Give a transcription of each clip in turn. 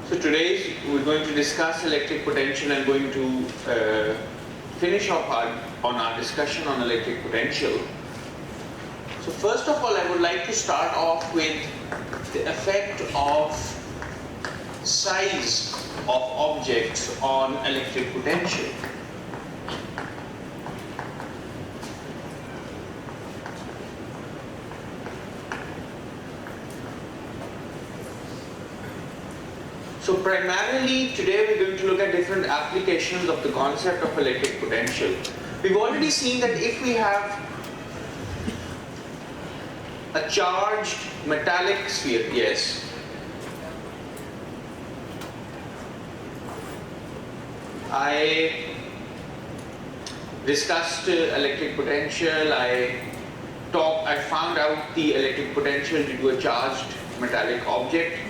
So today we're going to discuss electric potential and going to finish off on our discussion on electric potential. So first of all, I would like to start off with the effect of size of objects on electric potential. So primarily today we're going to look at different applications of the concept of electric potential. We've already seen that if we have a charged metallic sphere, yes. I discussed electric potential. I found out the electric potential due to a charged metallic object.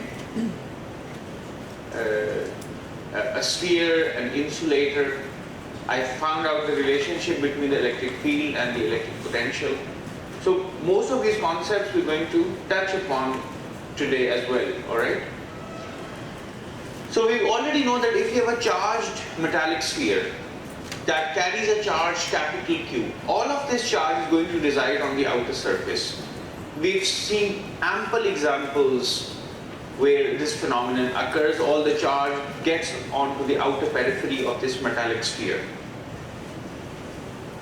A sphere, an insulator. I found out the relationship between the electric field and the electric potential. So most of these concepts we're going to touch upon today as well, alright? So we already know that if you have a charged metallic sphere that carries a charge capital Q, all of this charge is going to reside on the outer surface. We've seen ample examples where this phenomenon occurs. All the charge gets onto the outer periphery of this metallic sphere.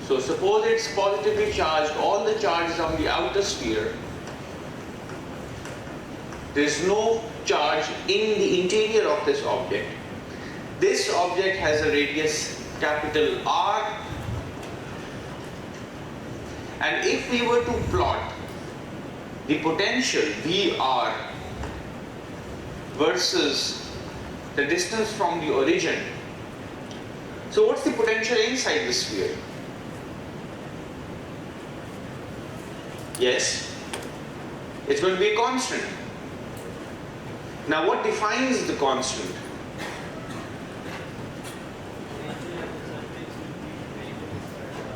So suppose it's positively charged, all the charge is on the outer sphere. There is no charge in the interior of this object. This object has a radius capital R, and if we were to plot the potential VR versus the distance from the origin. So what's the potential inside the sphere? Yes, it's going to be a constant. Now what defines the constant?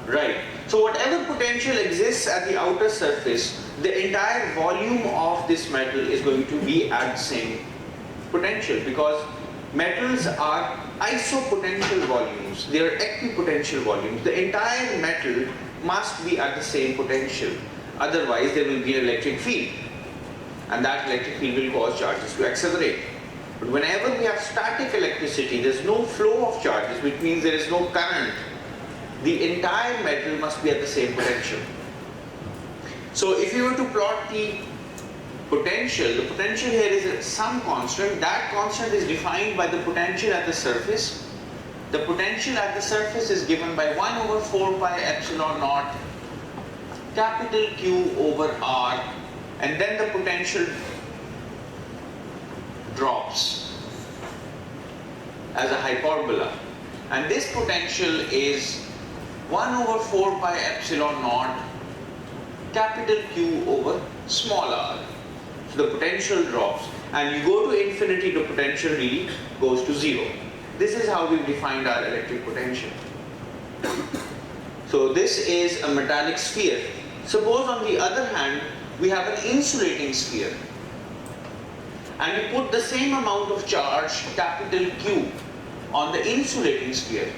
Right. So whatever potential exists at the outer surface, the entire volume of this metal is going to be at the same potential, because metals are isopotential volumes, they are equipotential volumes. The entire metal must be at the same potential, otherwise there will be an electric field, and that electric field will cause charges to accelerate. But whenever we have static electricity, there is no flow of charges, which means there is no current. The entire metal must be at the same potential. So if you were to plot the potential here is some constant. That constant is defined by the potential at the surface. The potential at the surface is given by 1 over 4 pi epsilon naught capital Q over R, and then the potential drops as a hyperbola, and this potential is 1 over 4 pi epsilon naught capital Q over small r. So the potential drops, and you go to infinity, the potential really goes to 0. This is how we've defined our electric potential. So this is a metallic sphere. Suppose on the other hand, we have an insulating sphere, and we put the same amount of charge capital Q on the insulating sphere,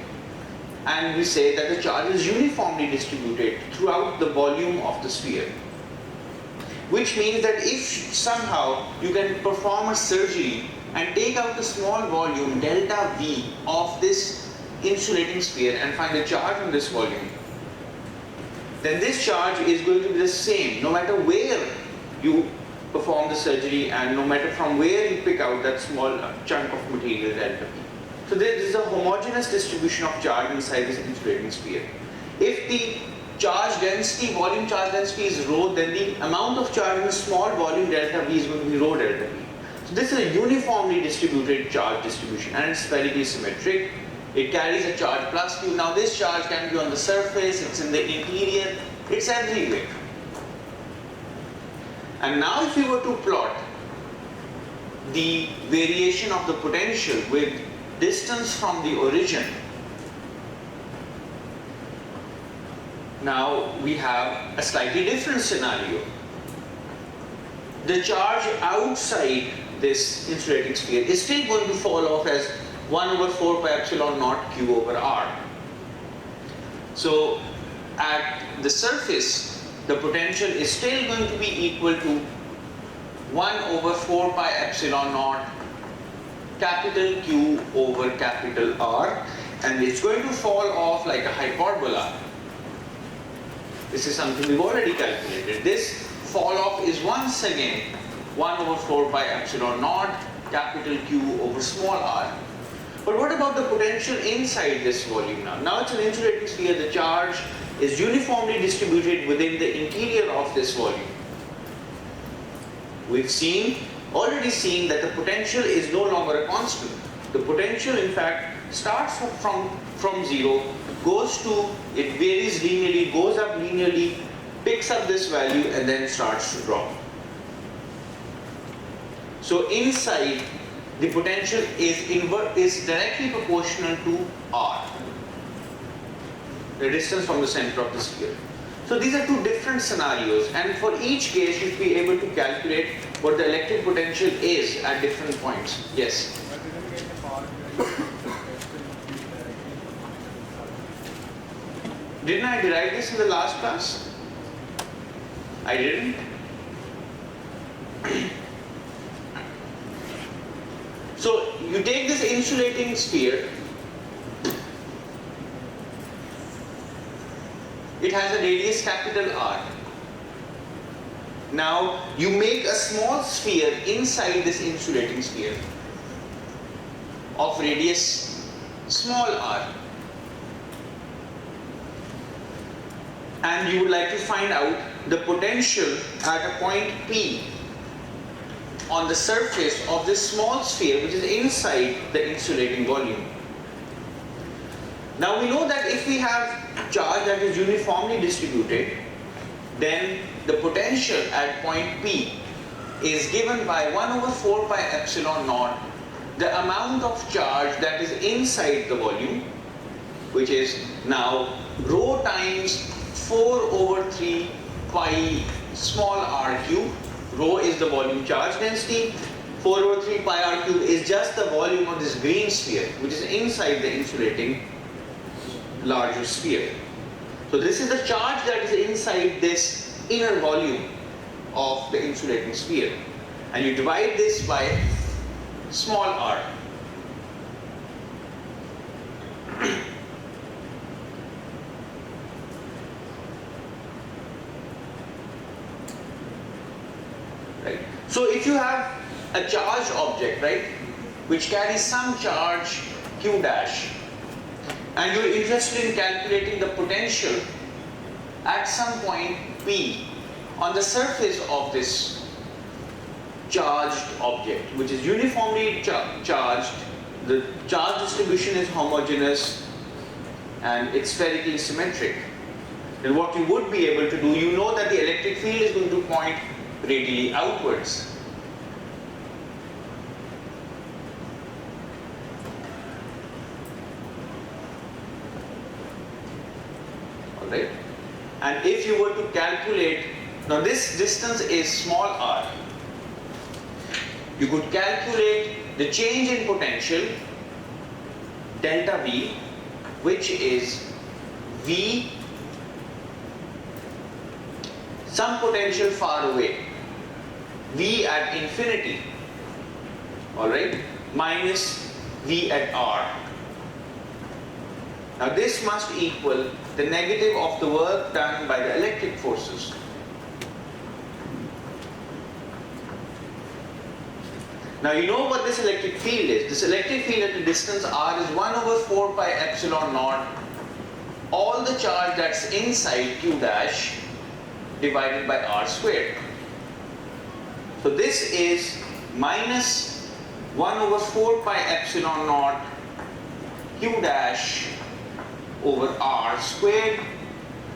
and we say that the charge is uniformly distributed throughout the volume of the sphere. Which means that if somehow you can perform a surgery and take out the small volume delta V of this insulating sphere and find a charge on this volume, then this charge is going to be the same no matter where you perform the surgery and no matter from where you pick out that small chunk of material delta V. So there is a homogeneous distribution of charge inside this insulating sphere. If the charge density, volume charge density is rho, then the amount of charge in a small volume delta V is going to be rho delta V. So this is a uniformly distributed charge distribution, and it's spherically symmetric. It carries a charge plus Q. Now this charge can be on the surface, it's in the interior, it's everywhere. And now if you were to plot the variation of the potential with distance from the origin, now we have a slightly different scenario. The charge outside this insulating sphere is still going to fall off as 1 over 4 pi epsilon naught q over r. So at the surface, the potential is still going to be equal to 1 over 4 pi epsilon naught capital Q over capital R, and it's going to fall off like a hyperbola. This is something we've already calculated. This fall off is once again 1 over 4 pi epsilon naught capital Q over small r. But what about the potential inside this volume now? Now it's an insulating sphere, the charge is uniformly distributed within the interior of this volume. We've already seen that the potential is no longer a constant. The potential in fact starts from 0, it varies linearly, goes up linearly, picks up this value and then starts to drop. So inside, the potential is directly proportional to R, the distance from the center of the sphere. So these are two different scenarios, and for each case you should be able to calculate what the electric potential is at different points. Yes? Didn't I derive this in the last class? I didn't? So you take this insulating sphere, it has a radius capital R. Now you make a small sphere inside this insulating sphere of radius small r, and you would like to find out the potential at a point P on the surface of this small sphere which is inside the insulating volume. Now we know that if we have charge that is uniformly distributed, then the potential at point P is given by 1 over 4 pi epsilon naught, the amount of charge that is inside the volume, which is now rho times 4 over 3 pi small r cube. Rho is the volume charge density, 4 over 3 pi r cube is just the volume of this green sphere which is inside the insulating larger sphere. So this is the charge that is inside this inner volume of the insulating sphere, and you divide this by small r. Right. So if you have a charged object, right, which carries some charge q dash, and you're interested in calculating the potential at some point P on the surface of this charged object, which is uniformly charged, the charge distribution is homogeneous and it's spherically symmetric, then what you would be able to do, you know that the electric field is going to point radially outwards. Alright? And if you were to calculate, now this distance is small r, you could calculate the change in potential delta V, which is V some potential far away, V at infinity, alright, minus V at R. Now this must equal the negative of the work done by the electric forces. Now you know what this electric field is. This electric field at a distance r is 1 over 4 pi epsilon naught, all the charge that's inside q dash divided by r squared. So this is minus 1 over 4 pi epsilon naught q dash over r squared.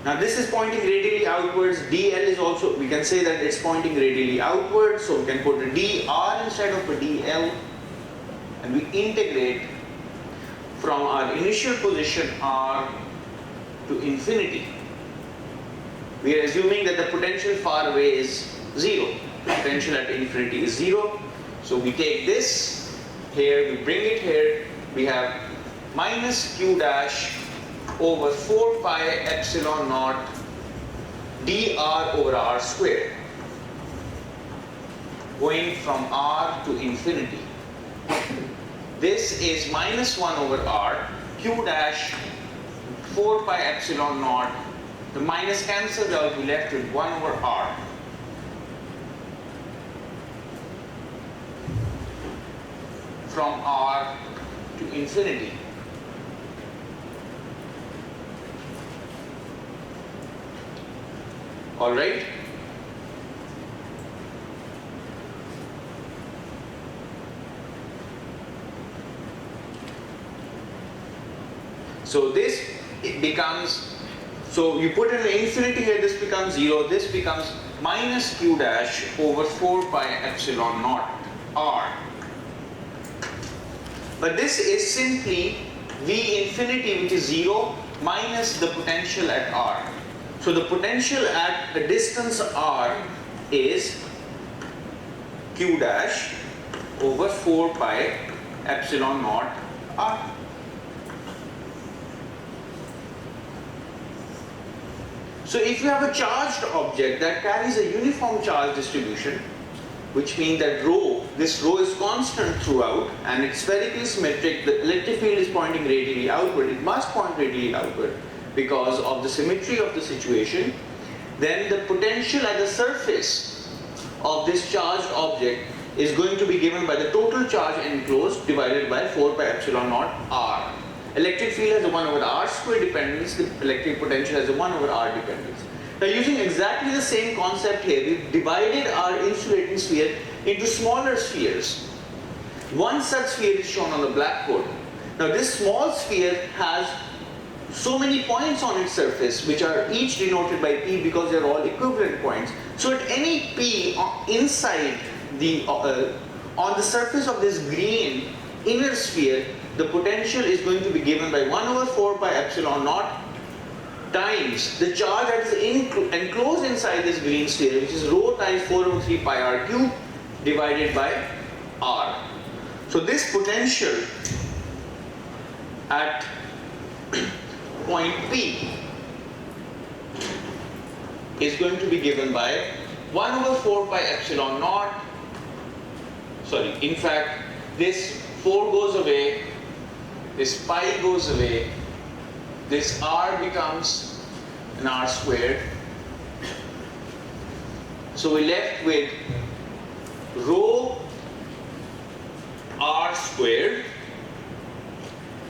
Now this is pointing radially outwards. dl is also, we can say that it's pointing radially outwards, so we can put a dr instead of a dl, and we integrate from our initial position r to infinity. We are assuming that the potential far away is 0. The potential at infinity is 0. So we take this here, we bring it here, we have minus q dash over 4 pi epsilon naught dr over r squared, going from r to infinity. This is minus 1 over r, q dash 4 pi epsilon naught, the minus cancels out, we left with 1 over r. From r to infinity. All right? So this it becomes, so you put in an infinity here, this becomes 0, this becomes minus q dash over 4 pi epsilon naught r. But this is simply V infinity, which is 0, minus the potential at r. So the potential at the distance r is q dash over 4 pi epsilon naught r. So if you have a charged object that carries a uniform charge distribution, which means that this rho is constant throughout and it's spherically symmetric, the electric field is pointing radially outward, it must point radially outward because of the symmetry of the situation, then the potential at the surface of this charged object is going to be given by the total charge enclosed divided by 4 pi epsilon naught r. Electric field has a 1 over r square dependence, the electric potential has a 1 over r dependence. Now using exactly the same concept here, we've divided our insulating sphere into smaller spheres. One such sphere is shown on the blackboard. Now this small sphere has so many points on its surface, which are each denoted by p because they are all equivalent points. So at any p inside the on the surface of this green inner sphere, the potential is going to be given by 1 over 4 pi epsilon naught times the charge that is enclosed inside this green sphere, which is rho times 4 over 3 pi r cube divided by r. So this potential at point P is going to be given by 1 over 4 pi epsilon naught. Sorry, in fact, this 4 goes away, this pi goes away, this r becomes an r squared. So we're left with rho r squared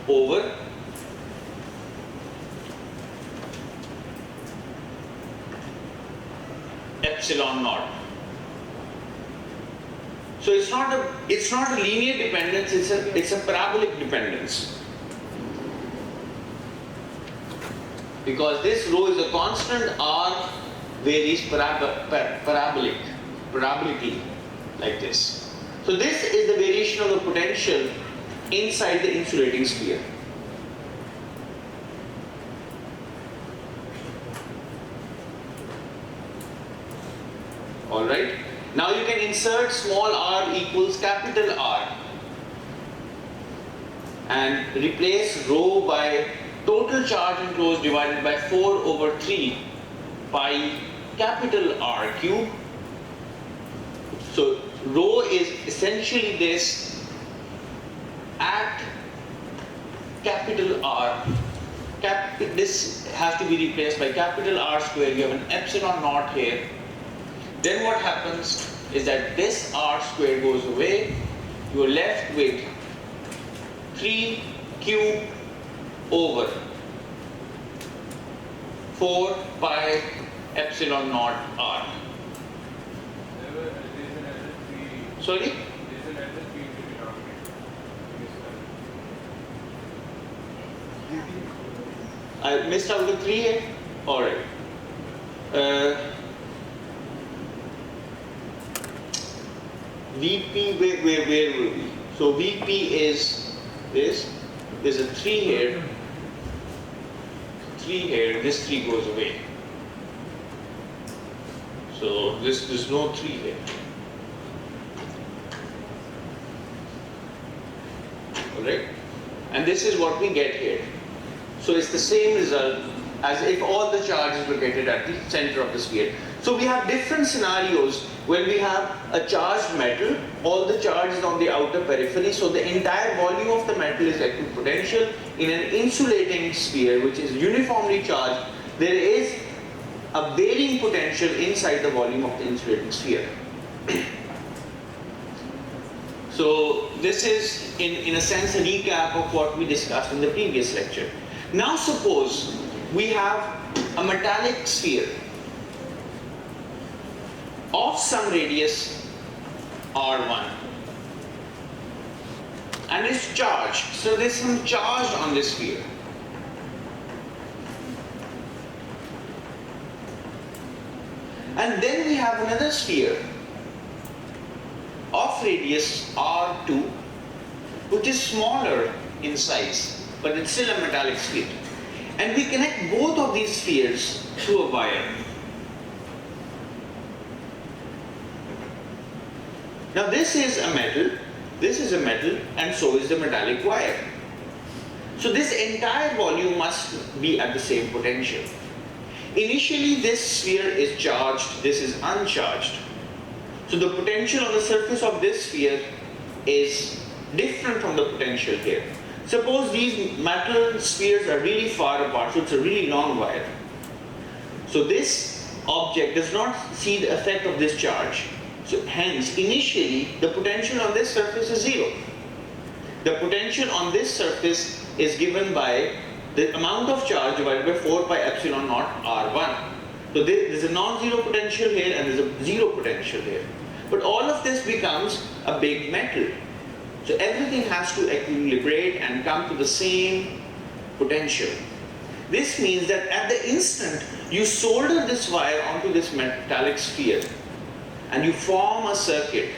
over epsilon naught. So it's not a linear dependence, it's a parabolic dependence. Because this rho is a constant, r varies parabolically, like this. So this is the variation of the potential inside the insulating sphere. Alright? Now you can insert small r equals capital R and replace rho by total charge enclosed divided by 4 over 3 pi capital R cube. So rho is essentially this at capital R. This has to be replaced by capital R square. You have an epsilon naught here. Then what happens is that this r square goes away. You are left with 3q over 4 pi epsilon naught r. Sorry? I missed out the 3 here? Alright. VP, where will we? So VP is this. There's a 3 here. 3 here. This 3 goes away. So there's no 3 here. alright? And this is what we get here. So it's the same result as if all the charge is located at the center of the sphere. So we have different scenarios when we have a charged metal, all the charge is on the outer periphery, so the entire volume of the metal is equipotential. In an insulating sphere, which is uniformly charged, there is a varying potential inside the volume of the insulating sphere. So this is, in a sense, a recap of what we discussed in the previous lecture. Now suppose we have a metallic sphere of some radius r1 and it's charged. So there's some charge on this sphere. And then we have another sphere of radius r2 which is smaller in size, but it's still a metallic sphere. And we connect both of these spheres through a wire. Now this is a metal, and so is the metallic wire. So this entire volume must be at the same potential. Initially this sphere is charged, this is uncharged. So the potential on the surface of this sphere is different from the potential here. Suppose these metal spheres are really far apart, so it's a really long wire. So this object does not see the effect of this charge. So hence, initially, the potential on this surface is 0. The potential on this surface is given by the amount of charge divided by 4 pi epsilon naught r1. So there's a non-zero potential here and there's a 0 potential here. But all of this becomes a big metal. So everything has to equilibrate and come to the same potential. This means that at the instant you solder this wire onto this metallic sphere and you form a circuit,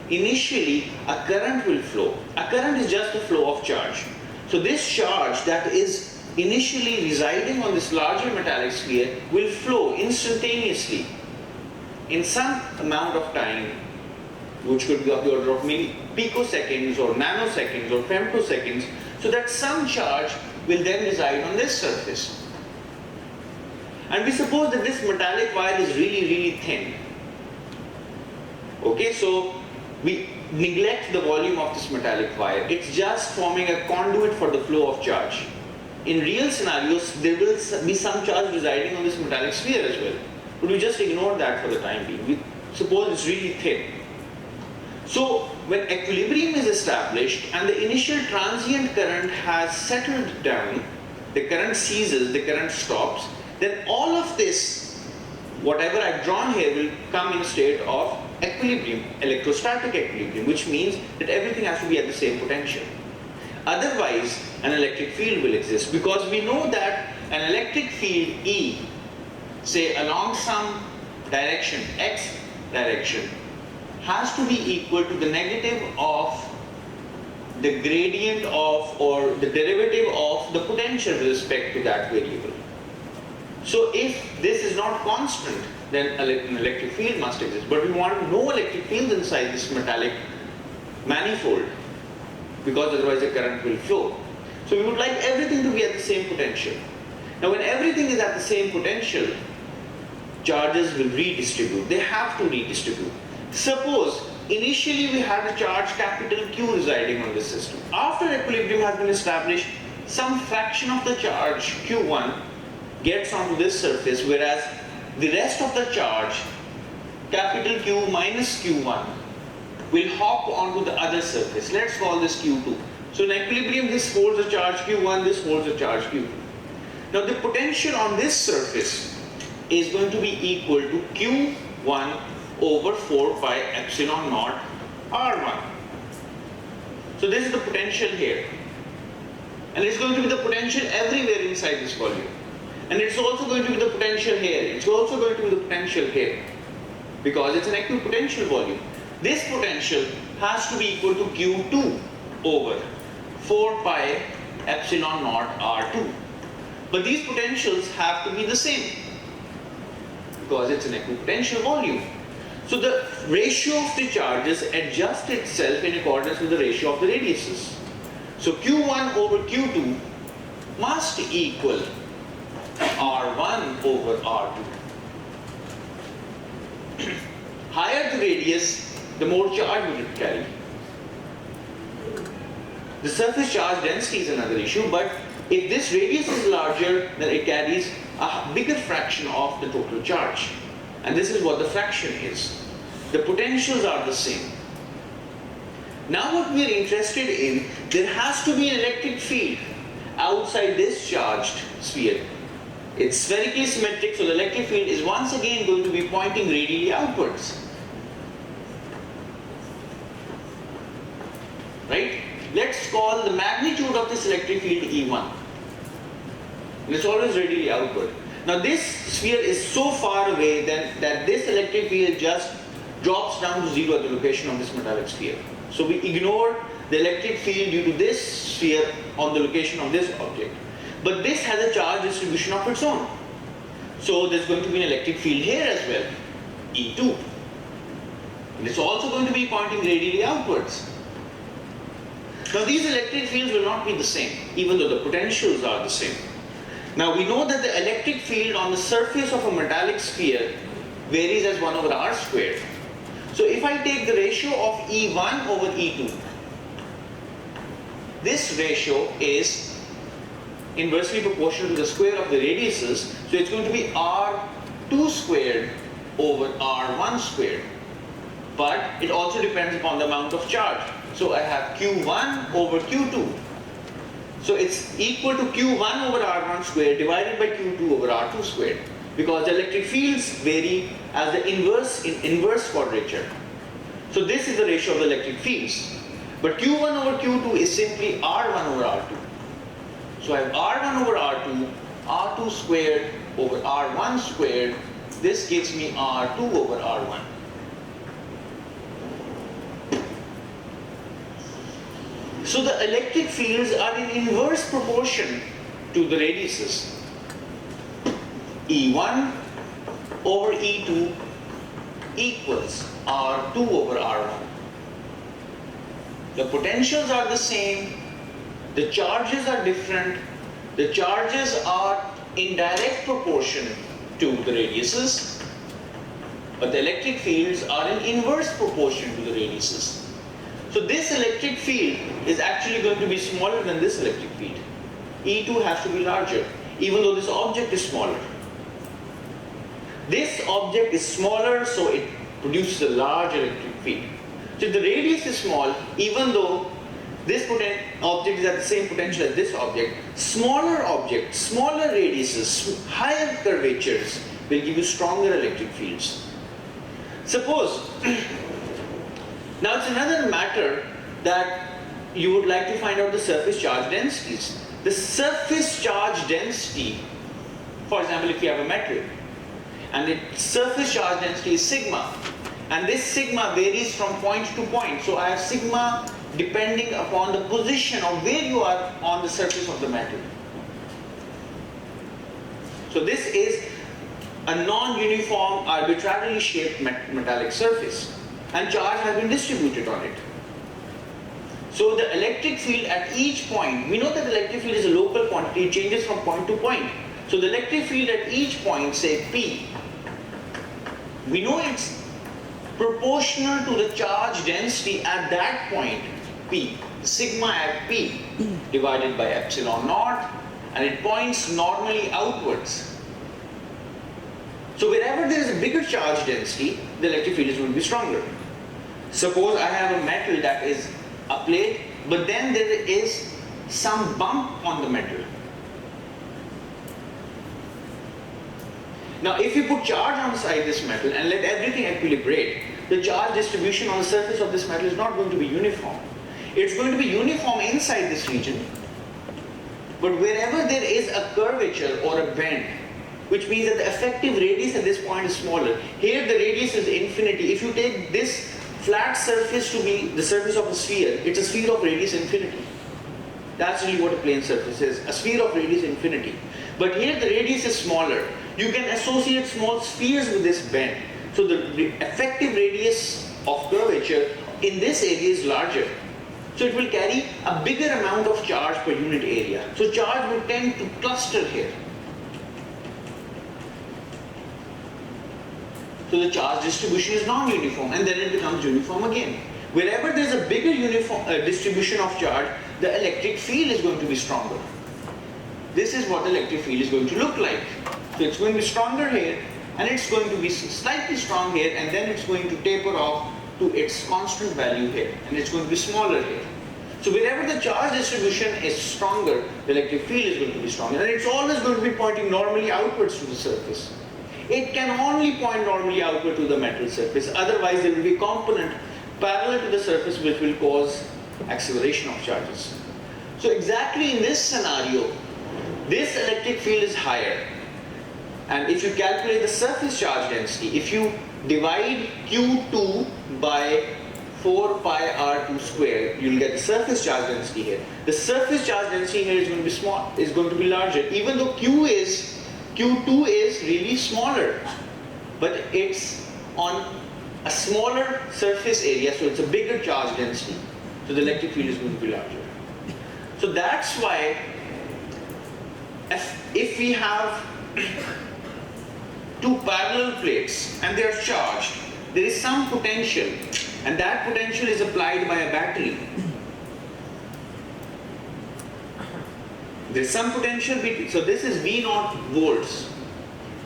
initially a current will flow. A current is just the flow of charge. So this charge that is initially residing on this larger metallic sphere will flow instantaneously in some amount of time, which could be of the order of picoseconds or nanoseconds or femtoseconds, so that some charge will then reside on this surface. And we suppose that this metallic wire is really thin. Okay, so we neglect the volume of this metallic wire. It's just forming a conduit for the flow of charge. In real scenarios, there will be some charge residing on this metallic sphere as well. But we just ignore that for the time being. We suppose it's really thin. So when equilibrium is established and the initial transient current has settled down, the current ceases, the current stops, then all of this, whatever I've drawn here, will come in a state of equilibrium, electrostatic equilibrium, which means that everything has to be at the same potential. Otherwise, an electric field will exist, because we know that an electric field E, say along some direction, x direction, has to be equal to the negative of the gradient of, or the derivative of the potential with respect to that variable. So if this is not constant, then an electric field must exist. But we want no electric field inside this metallic manifold, because otherwise the current will flow. So we would like everything to be at the same potential. Now when everything is at the same potential, charges will redistribute. They have to redistribute. Suppose initially we had a charge capital Q residing on this system. After equilibrium has been established, some fraction of the charge Q1 gets onto this surface, whereas the rest of the charge, capital Q minus Q1, will hop onto the other surface. Let's call this Q2. So in equilibrium, this holds a charge Q1, this holds a charge Q2. Now the potential on this surface is going to be equal to Q1 over 4 pi epsilon naught R1. So this is the potential here. And it's going to be the potential everywhere inside this volume. And it's also going to be the potential here. It's also going to be the potential here, because it's an equipotential volume. This potential has to be equal to Q2 over 4 pi epsilon naught R2. But these potentials have to be the same, because it's an equipotential volume. So the ratio of the charges adjusts itself in accordance with the ratio of the radiuses. So Q1 over Q2 must equal R1 over R2. Higher the radius, the more charge will it carry. The surface charge density is another issue, but if this radius is larger, then it carries a bigger fraction of the total charge. And this is what the fraction is. The potentials are the same. Now what we are interested in, there has to be an electric field outside this charged sphere. It's spherically symmetric, so the electric field is once again going to be pointing radially outwards. Right? Let's call the magnitude of this electric field E1. And it's always radially outward. Now this sphere is so far away that this electric field just drops down to zero at the location of this metallic sphere. So we ignore the electric field due to this sphere on the location of this object. But this has a charge distribution of its own. So there's going to be an electric field here as well, E2. And it's also going to be pointing radially outwards. Now these electric fields will not be the same, even though the potentials are the same. Now we know that the electric field on the surface of a metallic sphere varies as 1 over r squared. So if I take the ratio of E1 over E2, this ratio is inversely proportional to the square of the radiuses, so it's going to be R2 squared over R1 squared. But it also depends upon the amount of charge. So I have Q1 over Q2. So it's equal to Q1 over R1 squared divided by Q2 over R2 squared, because the electric fields vary as the inverse in inverse quadrature. So this is the ratio of the electric fields. But Q1 over Q2 is simply R1 over R2. So I have R1 over R2, R2 squared over R1 squared. This gives me R2 over R1. So the electric fields are in inverse proportion to the radiuses. E1 over E2 equals R2 over R1. The potentials are the same, the charges are different, the charges are in direct proportion to the radiuses, but the electric fields are in inverse proportion to the radiuses. So this electric field is actually going to be smaller than this electric field. E2 has to be larger, even though this object is smaller. This object is smaller, so it produces a large electric field. So if the radius is small, even though this object is at the same potential as this object, smaller objects, smaller radiuses, higher curvatures will give you stronger electric fields. Suppose, now it's another matter that you would like to find out the surface charge densities. The surface charge density, for example, if you have a metal, and its surface charge density is sigma, and this sigma varies from point to point. So I have sigma depending upon the position of where you are on the surface of the metal. So this is a non-uniform, arbitrarily shaped metallic surface, and charge has been distributed on it. So the electric field at each point, we know that the electric field is a local quantity, it changes from point to point. So the electric field at each point, say P, we know it's proportional to the charge density at that point, P, sigma at P divided by epsilon naught, and it points normally outwards. So wherever there is a bigger charge density, the electric field is going to be stronger. Suppose I have a metal that is a plate, but then there is some bump on the metal. Now if you put charge on this metal and let everything equilibrate, the charge distribution on the surface of this metal is not going to be uniform. It's going to be uniform inside this region, but wherever there is a curvature or a bend, which means that the effective radius at this point is smaller. Here the radius is infinity. If you take this flat surface to be the surface of a sphere, it's a sphere of radius infinity. That's really what a plane surface is, a sphere of radius infinity. But here the radius is smaller. You can associate small spheres with this bend. So the effective radius of curvature in this area is larger. So it will carry a bigger amount of charge per unit area. So charge will tend to cluster here. So the charge distribution is non-uniform, and then it becomes uniform again. Wherever there is a bigger uniform distribution of charge, the electric field is going to be stronger. This is what the electric field is going to look like. So it's going to be stronger here, and it's going to be slightly strong here, and then it's going to taper off to its constant value here, and it's going to be smaller here. So wherever the charge distribution is stronger, the electric field is going to be stronger, and it's always going to be pointing normally outwards to the surface. It can only point normally outward to the metal surface, otherwise there will be a component parallel to the surface which will cause acceleration of charges. So exactly in this scenario, this electric field is higher, and if you calculate the surface charge density, if you divide Q2 by 4 pi R2 square, you'll get the surface charge density here. The surface charge density here is going to be small, is going to be larger, even though Q2 is really smaller, but it's on a smaller surface area, so it's a bigger charge density. So the electric field is going to be larger. So that's why if we have two parallel plates and they are charged, there is some potential, and that potential is applied by a battery. There is some potential between, so this is V0 volts.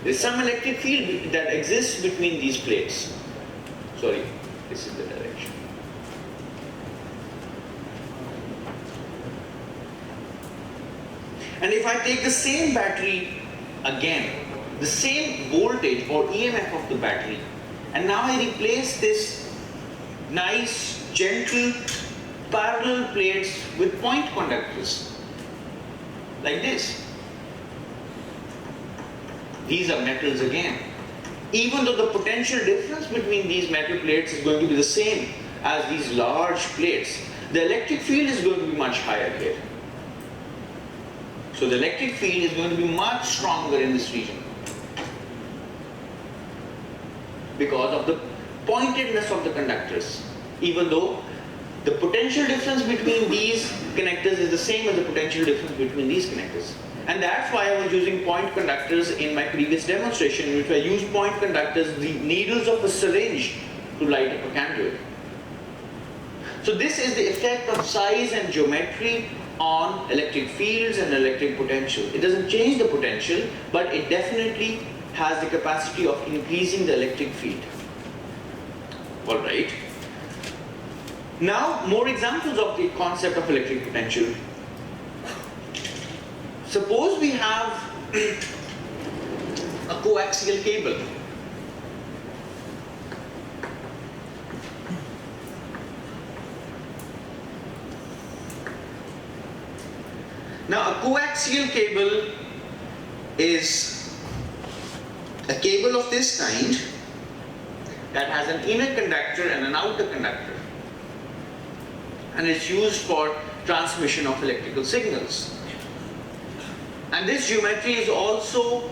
There is some electric field that exists between these plates. Sorry, this is the direction. And if I take the same battery again, the same voltage or EMF of the battery, and now I replace this nice, gentle, parallel plates with point conductors, like this. These are metals again. Even though the potential difference between these metal plates is going to be the same as these large plates, the electric field is going to be much higher here. So the electric field is going to be much stronger in this region because of the pointedness of the conductors, even though the potential difference between these connectors is the same as the potential difference between these connectors. And that's why I was using point conductors in my previous demonstration, in which I used point conductors, the needles of a syringe, to light up a candle. So this is the effect of size and geometry on electric fields and electric potential. It doesn't change the potential, but it definitely has the capacity of increasing the electric field. All right. Now, more examples of the concept of electric potential. Suppose we have a coaxial cable. Now, a coaxial cable is a cable of this kind that has an inner conductor and an outer conductor, and it's used for transmission of electrical signals. And this geometry is also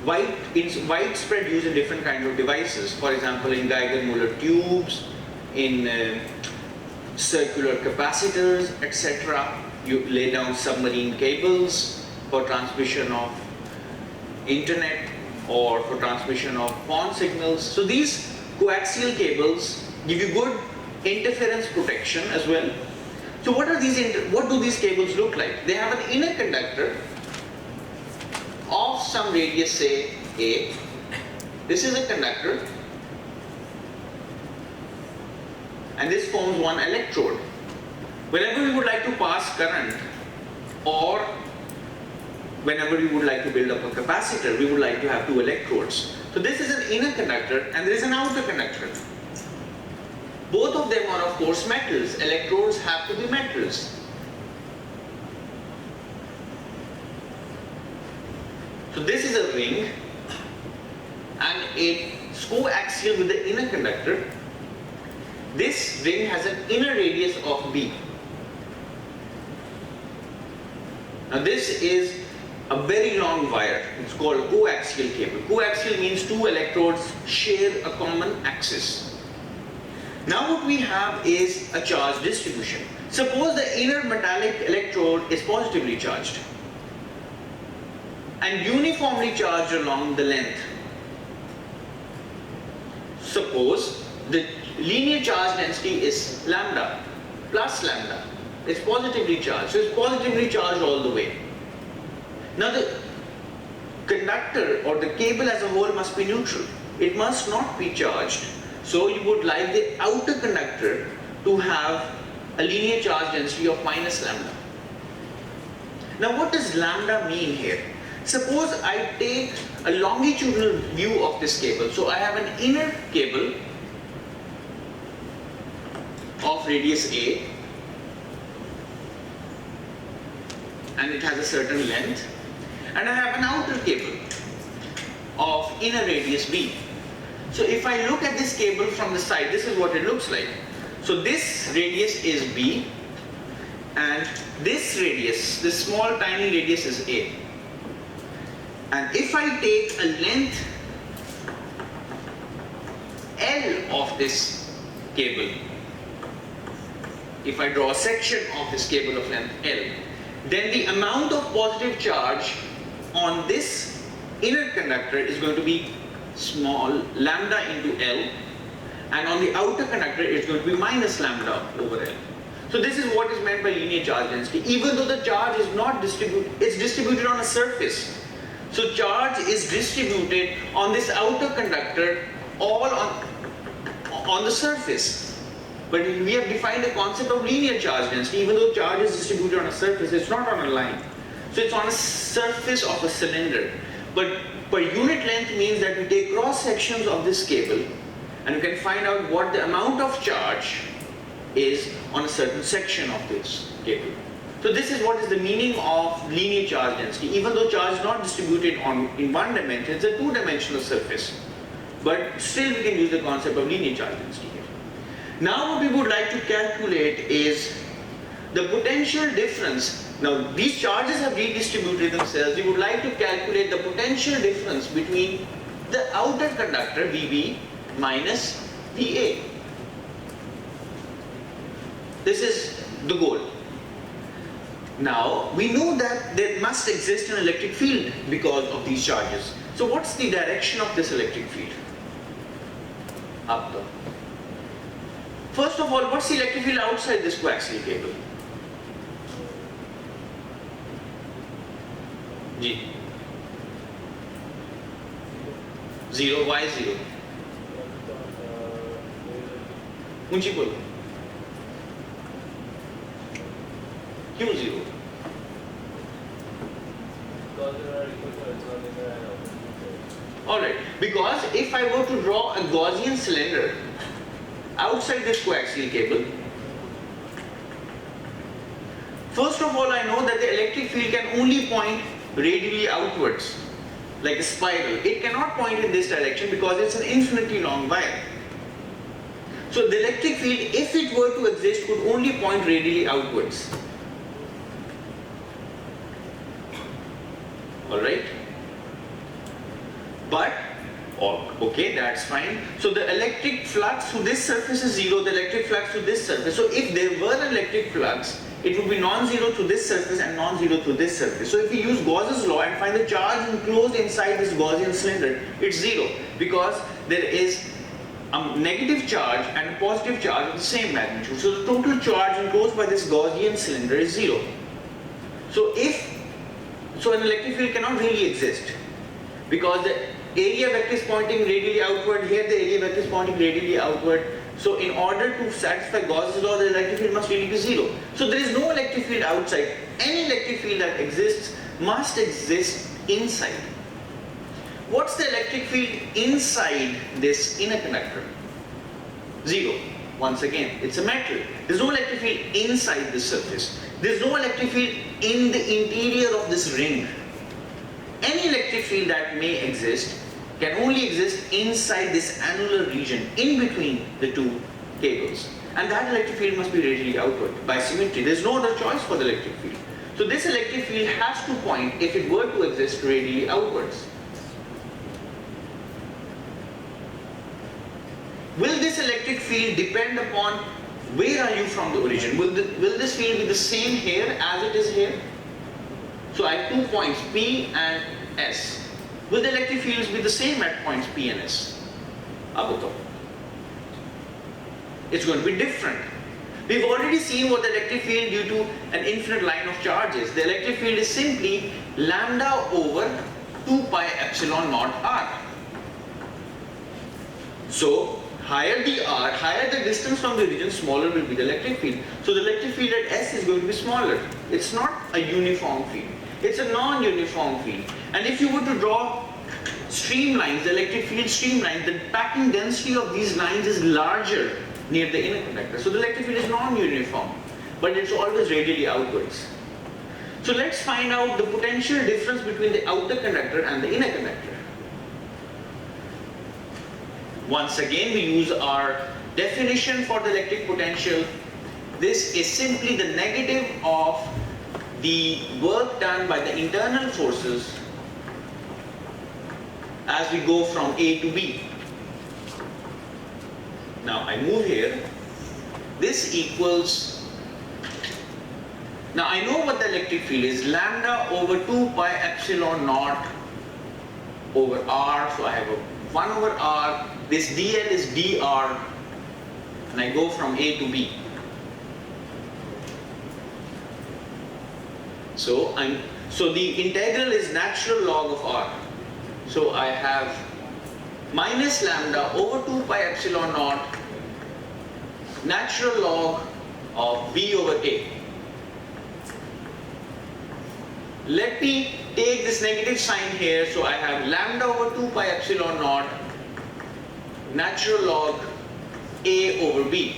widespread use in different kinds of devices. For example, in Geiger-Müller tubes, in circular capacitors, etc. You lay down submarine cables for transmission of internet or for transmission of phone signals. So these coaxial cables give you good interference protection as well. So what do these cables look like? They have an inner conductor of some radius, say A. This is a conductor, and this forms one electrode. Whenever we would like to pass current, or whenever we would like to build up a capacitor, we would like to have two electrodes. So this is an inner conductor and there is an outer conductor. Both of them are of course metals. Electrodes have to be metals. So this is a ring and it's coaxial with the inner conductor. This ring has an inner radius of B. Now this is a very long wire. It's called a coaxial cable. Coaxial means two electrodes share a common axis. Now what we have is a charge distribution. Suppose the inner metallic electrode is positively charged and uniformly charged along the length. Suppose the linear charge density is lambda plus lambda. It's positively charged, so it's positively charged all the way. Now the conductor or the cable as a whole must be neutral. It must not be charged. So you would like the outer conductor to have a linear charge density of minus lambda. Now what does lambda mean here? Suppose I take a longitudinal view of this cable. So I have an inner cable of radius A and it has a certain length, and I have an outer cable of inner radius B. So if I look at this cable from the side, this is what it looks like. So this radius is B and this radius, this small tiny radius is A. And if I take a length L of this cable, if I draw a section of this cable of length L, then the amount of positive charge on this inner conductor is going to be small lambda into L, and on the outer conductor it's going to be minus lambda over L. So this is what is meant by linear charge density. Even though the charge is not distributed, it's distributed on a surface. So charge is distributed on this outer conductor all on the surface. But we have defined the concept of linear charge density. Even though charge is distributed on a surface, it's not on a line. So it's on a surface of a cylinder. But per unit length means that we take cross sections of this cable and you can find out what the amount of charge is on a certain section of this cable. So this is what is the meaning of linear charge density. Even though charge is not distributed in one dimension, it's a two-dimensional surface. But still we can use the concept of linear charge density here. Now what we would like to calculate is the potential difference. Now these charges have redistributed themselves. We would like to calculate the potential difference between the outer conductor VB minus VA. This is the goal. Now we know that there must exist an electric field because of these charges. So what's the direction of this electric field? Upward. First of all, what's the electric field outside this coaxial cable? G. 0. Why 0? ऊंची बोलो. क्यों 0? Alright, because if I were to draw a Gaussian cylinder outside this coaxial cable, first of all I know that the electric field can only point radially outwards, like a spiral. It cannot point in this direction because it's an infinitely long wire. So the electric field, if it were to exist, could only point radially outwards. Alright? But, okay, that's fine. So the electric flux to this surface is 0, the electric flux to this surface. So if there were an electric flux, it would be non-zero to this surface and non-zero to this surface. So if we use Gauss's law and find the charge enclosed inside this Gaussian cylinder, it's 0 because there is a negative charge and a positive charge of the same magnitude. So the total charge enclosed by this Gaussian cylinder is 0. So an electric field cannot really exist because the area vector is pointing radially outward. Here the area vector is pointing radially outward. So in order to satisfy Gauss's law, the electric field must really be 0. So there is no electric field outside. Any electric field that exists must exist inside. What's the electric field inside this inner conductor? 0. Once again, it's a metal. There's no electric field inside this surface. There's no electric field in the interior of this ring. Any electric field that may exist can only exist inside this annular region in between the two cables. And that electric field must be radially outward by symmetry. There's no other choice for the electric field. So this electric field has to point, if it were to exist, radially outwards. Will this electric field depend upon where are you from the origin. Will this field be the same here as it is here? So I have 2 points P and S. Will the electric fields be the same at points P and S? It's going to be different. We've already seen what the electric field due to an infinite line of charges. The electric field is simply lambda over 2 pi epsilon naught r. So higher the r, higher the distance from the origin, smaller will be the electric field. So the electric field at S is going to be smaller. It's not a uniform field. It's a non-uniform field. And if you were to draw streamlines, the electric field streamlines, the packing density of these lines is larger near the inner conductor. So the electric field is non-uniform, but it's always radially outwards. So let's find out the potential difference between the outer conductor and the inner conductor. Once again, we use our definition for the electric potential. This is simply the negative of the work done by the internal forces as we go from A to B. Now I move here. This equals, now I know what the electric field is, lambda over 2 pi epsilon naught over r. So I have a 1 over r. This dl is dr, and I go from A to B. So the integral is natural log of r. So I have minus lambda over 2 pi epsilon naught natural log of b over a. Let me take this negative sign here. So I have lambda over 2 pi epsilon naught natural log a over b.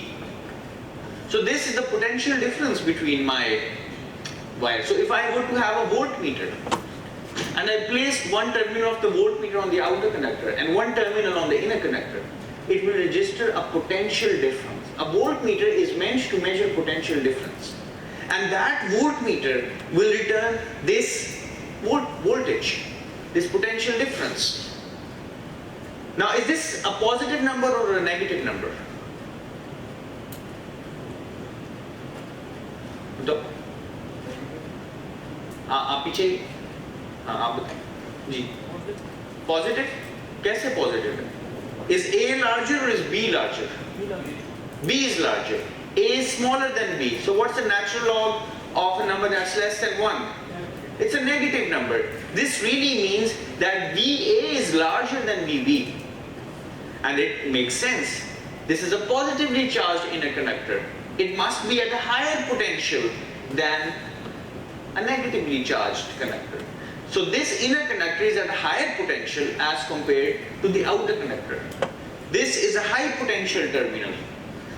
So this is the potential difference between my wires. So if I were to have a voltmeter and I placed one terminal of the voltmeter on the outer conductor and one terminal on the inner conductor, it will register a potential difference. A voltmeter is meant to measure potential difference, and that voltmeter will return this voltage, this potential difference. Now, is this a positive number or a negative number? आप पीछे आप बताएं जी positive कैसे positive है is A larger or is B larger? B is larger. A is smaller than B. So what's the natural log of a number that's less than 1? It's a negative number. This really means that VA is larger than VB. And it makes sense. This is a positively charged inner conductor. It must be at a higher potential than a negatively charged conductor. So this inner conductor is at a higher potential as compared to the outer conductor. This is a high potential terminal,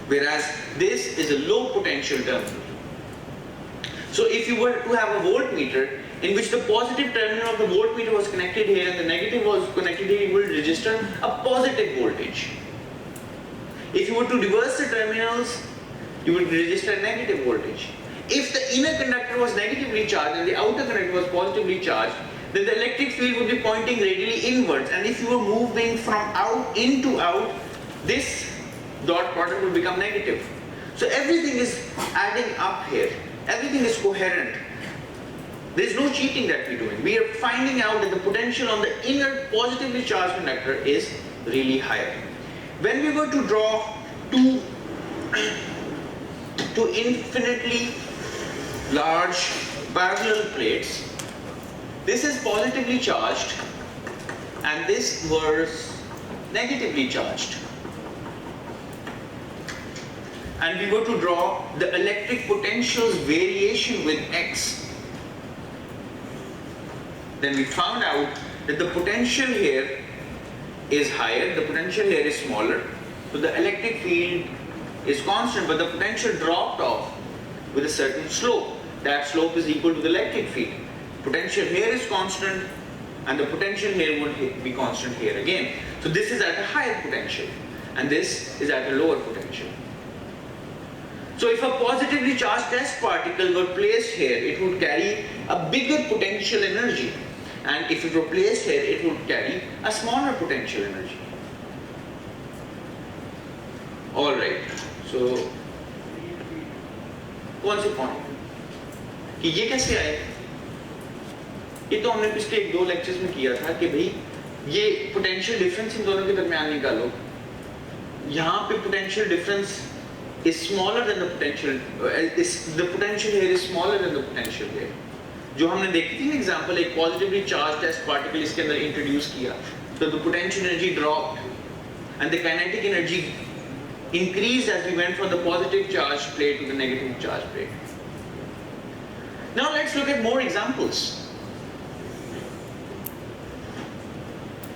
whereas this is a low potential terminal. So if you were to have a voltmeter in which the positive terminal of the voltmeter was connected here and the negative was connected here, you will register a positive voltage. If you were to reverse the terminals, you would register a negative voltage. If the inner conductor was negatively charged and the outer conductor was positively charged, then the electric field would be pointing radially inwards, and if you were moving from out into out, this dot product would become negative. So everything is adding up here. Everything is coherent. There is no cheating that we're doing. We are finding out that the potential on the inner positively charged conductor is really higher. When we were to draw two infinitely large parallel plates, this is positively charged and this was negatively charged, and we were to draw the electric potential's variation with x, then we found out that the potential here is higher, the potential here is smaller, so the electric field is constant, but the potential dropped off with a certain slope. That slope is equal to the electric field. Potential here is constant and the potential here would be constant here again. So this is at a higher potential and this is at a lower potential. So if a positively charged test particle were placed here, it would carry a bigger potential energy, and if it were placed here, it would carry a smaller potential energy. All right. So कौन से point कि ये कैसे आए? ये तो हमने पिछले 1-2 लेक्चर्स में किया था कि भाई ये पोटेंशियल डिफरेंस इन दोनों के दरमियान निकालो. यहाँ पे potential difference is smaller than the potential. The potential here is smaller than the potential here. जो हमने देखी थी ना एग्जांपल, एक पॉजिटिवली चार्ज टेस्ट पार्टिकल इसके अंदर इंट्रोड्यूस किया, तो the potential energy dropped and the kinetic energy increased as we went from the positive charge plate to the negative charge plate. Now let's look at more examples.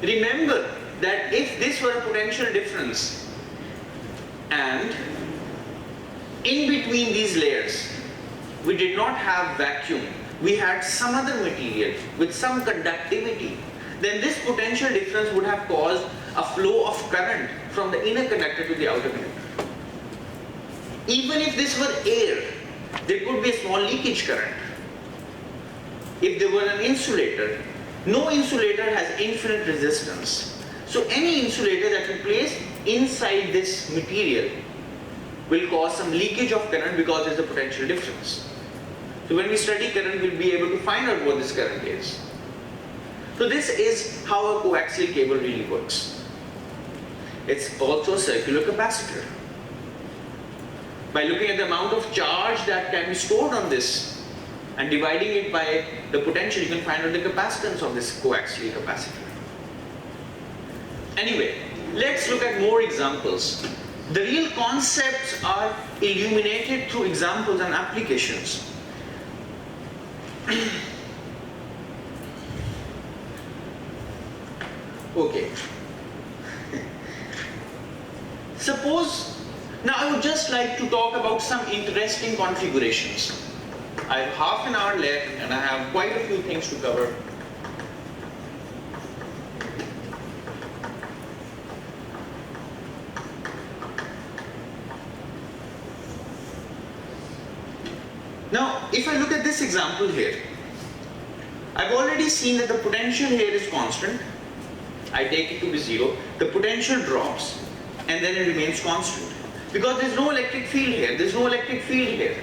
Remember that if this were a potential difference and in between these layers we did not have vacuum, we had some other material with some conductivity, then this potential difference would have caused a flow of current from the inner conductor to the outer conductor. Even if this were air, there could be a small leakage current. If there were an insulator, no insulator has infinite resistance. So any insulator that we place inside this material will cause some leakage of current because there is a potential difference. So when we study current, we'll be able to find out what this current is. So this is how a coaxial cable really works. It's also a circular capacitor. By looking at the amount of charge that can be stored on this and dividing it by the potential, you can find out the capacitance of this coaxial capacitor. Anyway, let's look at more examples. The real concepts are illuminated through examples and applications. Okay. Suppose, now I would just like to talk about some interesting configurations. I have half an hour left and I have quite a few things to cover. Now, if I look at this example here, I've already seen that the potential here is constant. I take it to be 0. The potential drops and then it remains constant. Because there's no electric field here. There's no electric field here.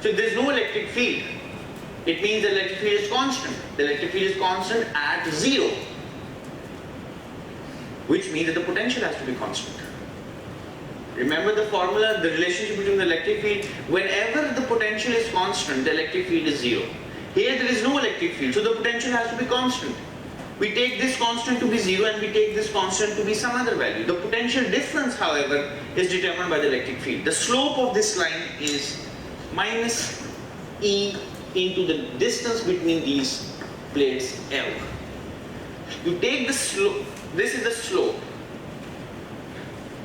So if there's no electric field, it means the electric field is constant. The electric field is constant at 0. Which means that the potential has to be constant. Remember the formula, the relationship between the electric field. Whenever the potential is constant, the electric field is 0. Here there is no electric field, so the potential has to be constant. We take this constant to be 0 and we take this constant to be some other value. The potential difference, however, is determined by the electric field. The slope of this line is minus E into the distance between these plates L. You take the slope, this is the slope.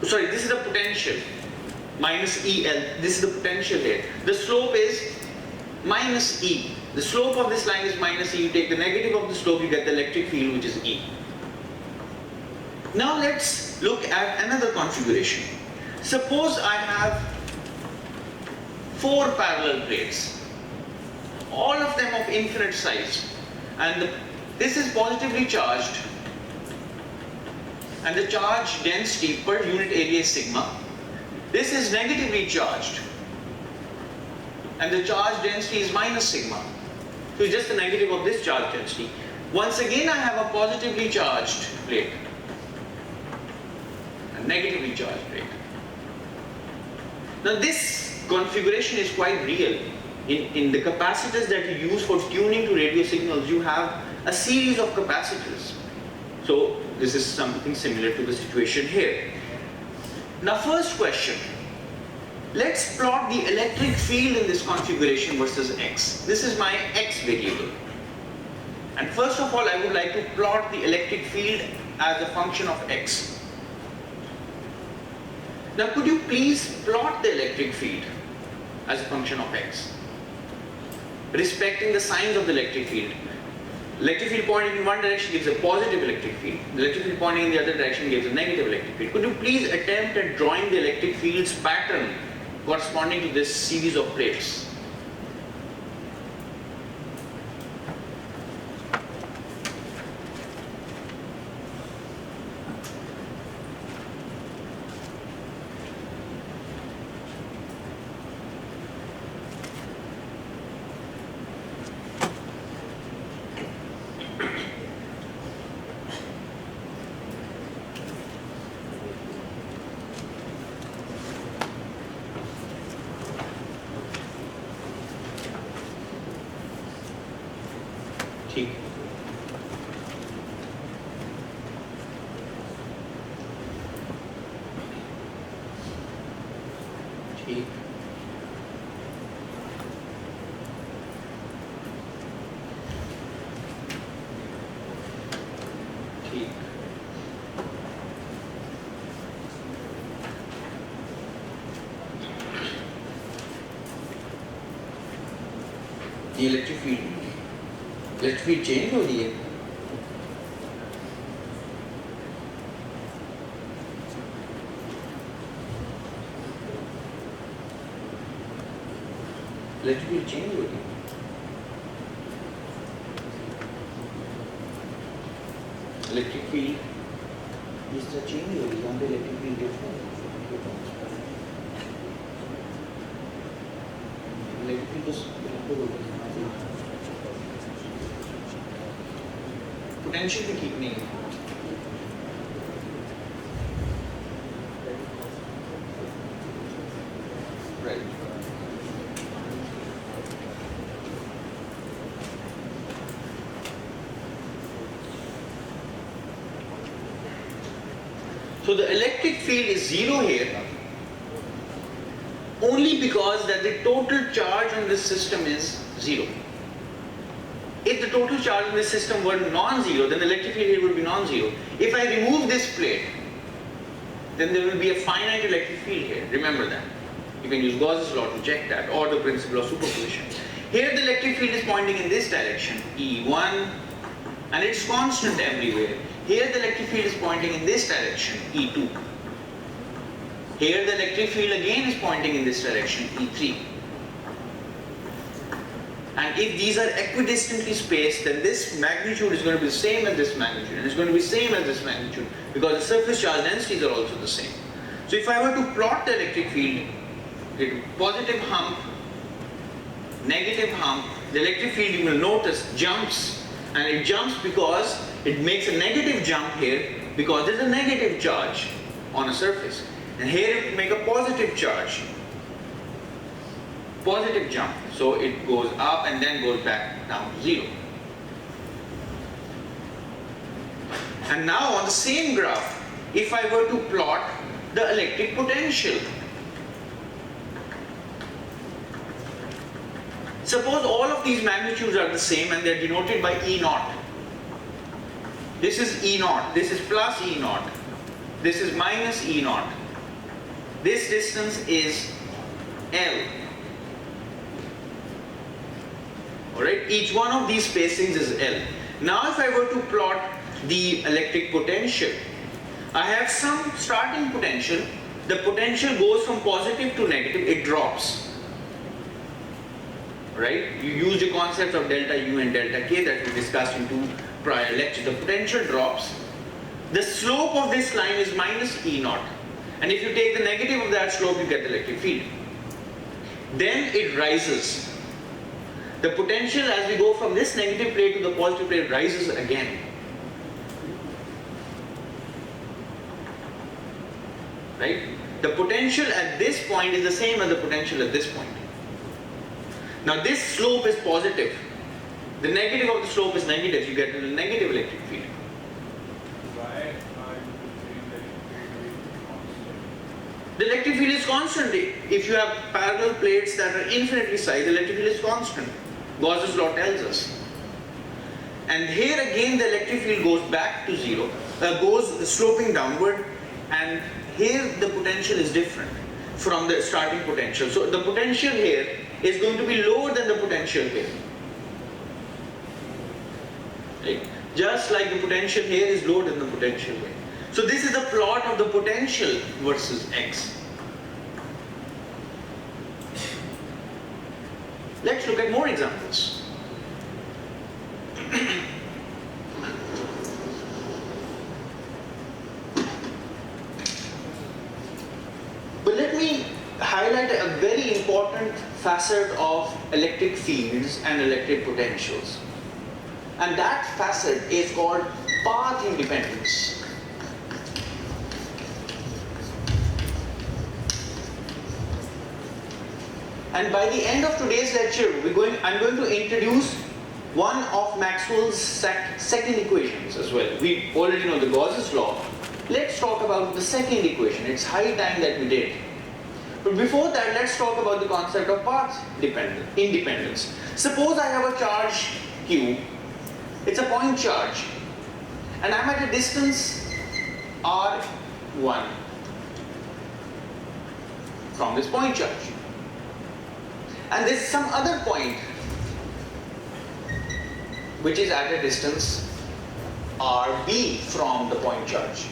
Sorry, this is the potential, minus EL, this is the potential here. The slope is minus E. The slope of this line is minus E. You take the negative of the slope, you get the electric field, which is E. Now let's look at another configuration. Suppose I have 4 parallel plates, all of them of infinite size, and this is positively charged, and the charge density per unit area is sigma. This is negatively charged, and the charge density is minus sigma. So it's just the negative of this charge density. Once again I have a positively charged plate, a negatively charged plate. Now this configuration is quite real. In the capacitors that you use for tuning to radio signals, you have a series of capacitors. So this is something similar to the situation here. Now first question, let's plot the electric field in this configuration versus X. This is my X variable. And first of all, I would like to plot the electric field as a function of X. Now could you please plot the electric field as a function of X, respecting the signs of the electric field. Electric field pointing in one direction gives a positive electric field. The electric field pointing in the other direction gives a negative electric field. Could you please attempt at drawing the electric field's pattern corresponding to this series of plates? ठीक ठीक ठीक ये electric field change हो रही है। Electric field change हो रही है। इलेक्ट्रिक फील्ड इस तरह चेंज हो रही है। यहाँ पे electric field different electric field potential भी ठीक नहीं है। Right so the electric field is zero here only because that the total charge on this system is zero. If the total charge in this system were non-zero, then the electric field here would be non-zero. If I remove this plate, then there will be a finite electric field here. Remember that. You can use Gauss's law to check that, or the principle of superposition. Here the electric field is pointing in this direction, E1, and it's constant everywhere. Here the electric field is pointing in this direction, E2. Here the electric field again is pointing in this direction, E3. And if these are equidistantly spaced, then this magnitude is going to be the same as this magnitude, and it's going to be the same as this magnitude, because the surface charge densities are also the same. So if I were to plot the electric field, positive hump, negative hump, the electric field, you will notice, jumps, and it jumps because it makes a negative jump here, because there's a negative charge on a surface. And here it will make a positive charge, positive jump. So it goes up and then goes back down to zero. And now on the same graph, if I were to plot the electric potential, suppose all of these magnitudes are the same and they are denoted by E naught. This is E naught, this is plus E naught, this is minus E naught. This distance is L. Alright, each one of these spacings is L. Now if I were to plot the electric potential, I have some starting potential. The potential goes from positive to negative, it drops. Right? You use the concepts of delta U and delta K that we discussed in two prior lectures. The potential drops. The slope of this line is minus E naught. And if you take the negative of that slope, you get the electric field. Then it rises. The potential as we go from this negative plate to the positive plate rises again. Right? The potential at this point is the same as the potential at this point. Now this slope is positive. The negative of the slope is negative. You get a negative electric field. The electric field is constant. If you have parallel plates that are infinitely sized, the electric field is constant. Gauss's law tells us. And here again the electric field goes back to zero, goes sloping downward, and here the potential is different from the starting potential. So the potential here is going to be lower than the potential here. Right? Just like the potential here is lower than the potential here. So this is the plot of the potential versus x. Let's look at more examples. But let me highlight a very important facet of electric fields and electric potentials. And that facet is called path independence. And by the end of today's lecture, I'm going to introduce one of Maxwell's second equations as well. We already know the Gauss's law. Let's talk about the second equation. It's high time that we did. But before that, let's talk about the concept of path independence. Suppose I have a charge Q. It's a point charge. And I'm at a distance R1 from this point charge. And there's some other point which is at a distance RB from the point charge.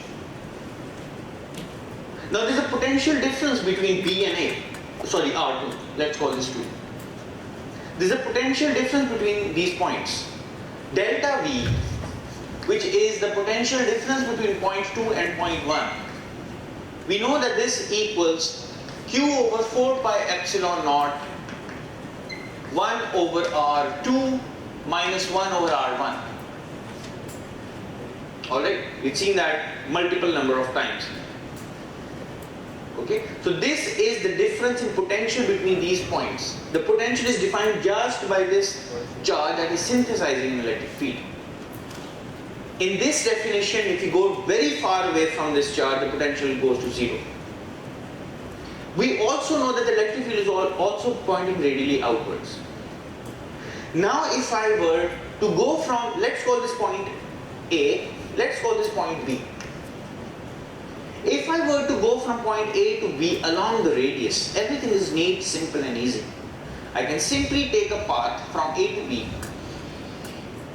Now there's a potential difference between B and A. Sorry, R2. Let's call this 2. There's a potential difference between these points. Delta V, which is the potential difference between point 2 and point 1. We know that this equals Q over 4 pi epsilon naught 1 over R2 minus 1 over R1. Alright, we've seen that multiple number of times. Okay, so this is the difference in potential between these points. The potential is defined just by this charge that is synthesizing an electric field. In this definition, if you go very far away from this charge, the potential goes to 0. We also know that the electric field is also pointing radially outwards. Now if I were to go from, let's call this point A, let's call this point B. If I were to go from point A to B along the radius, everything is neat, simple and easy. I can simply take a path from A to B,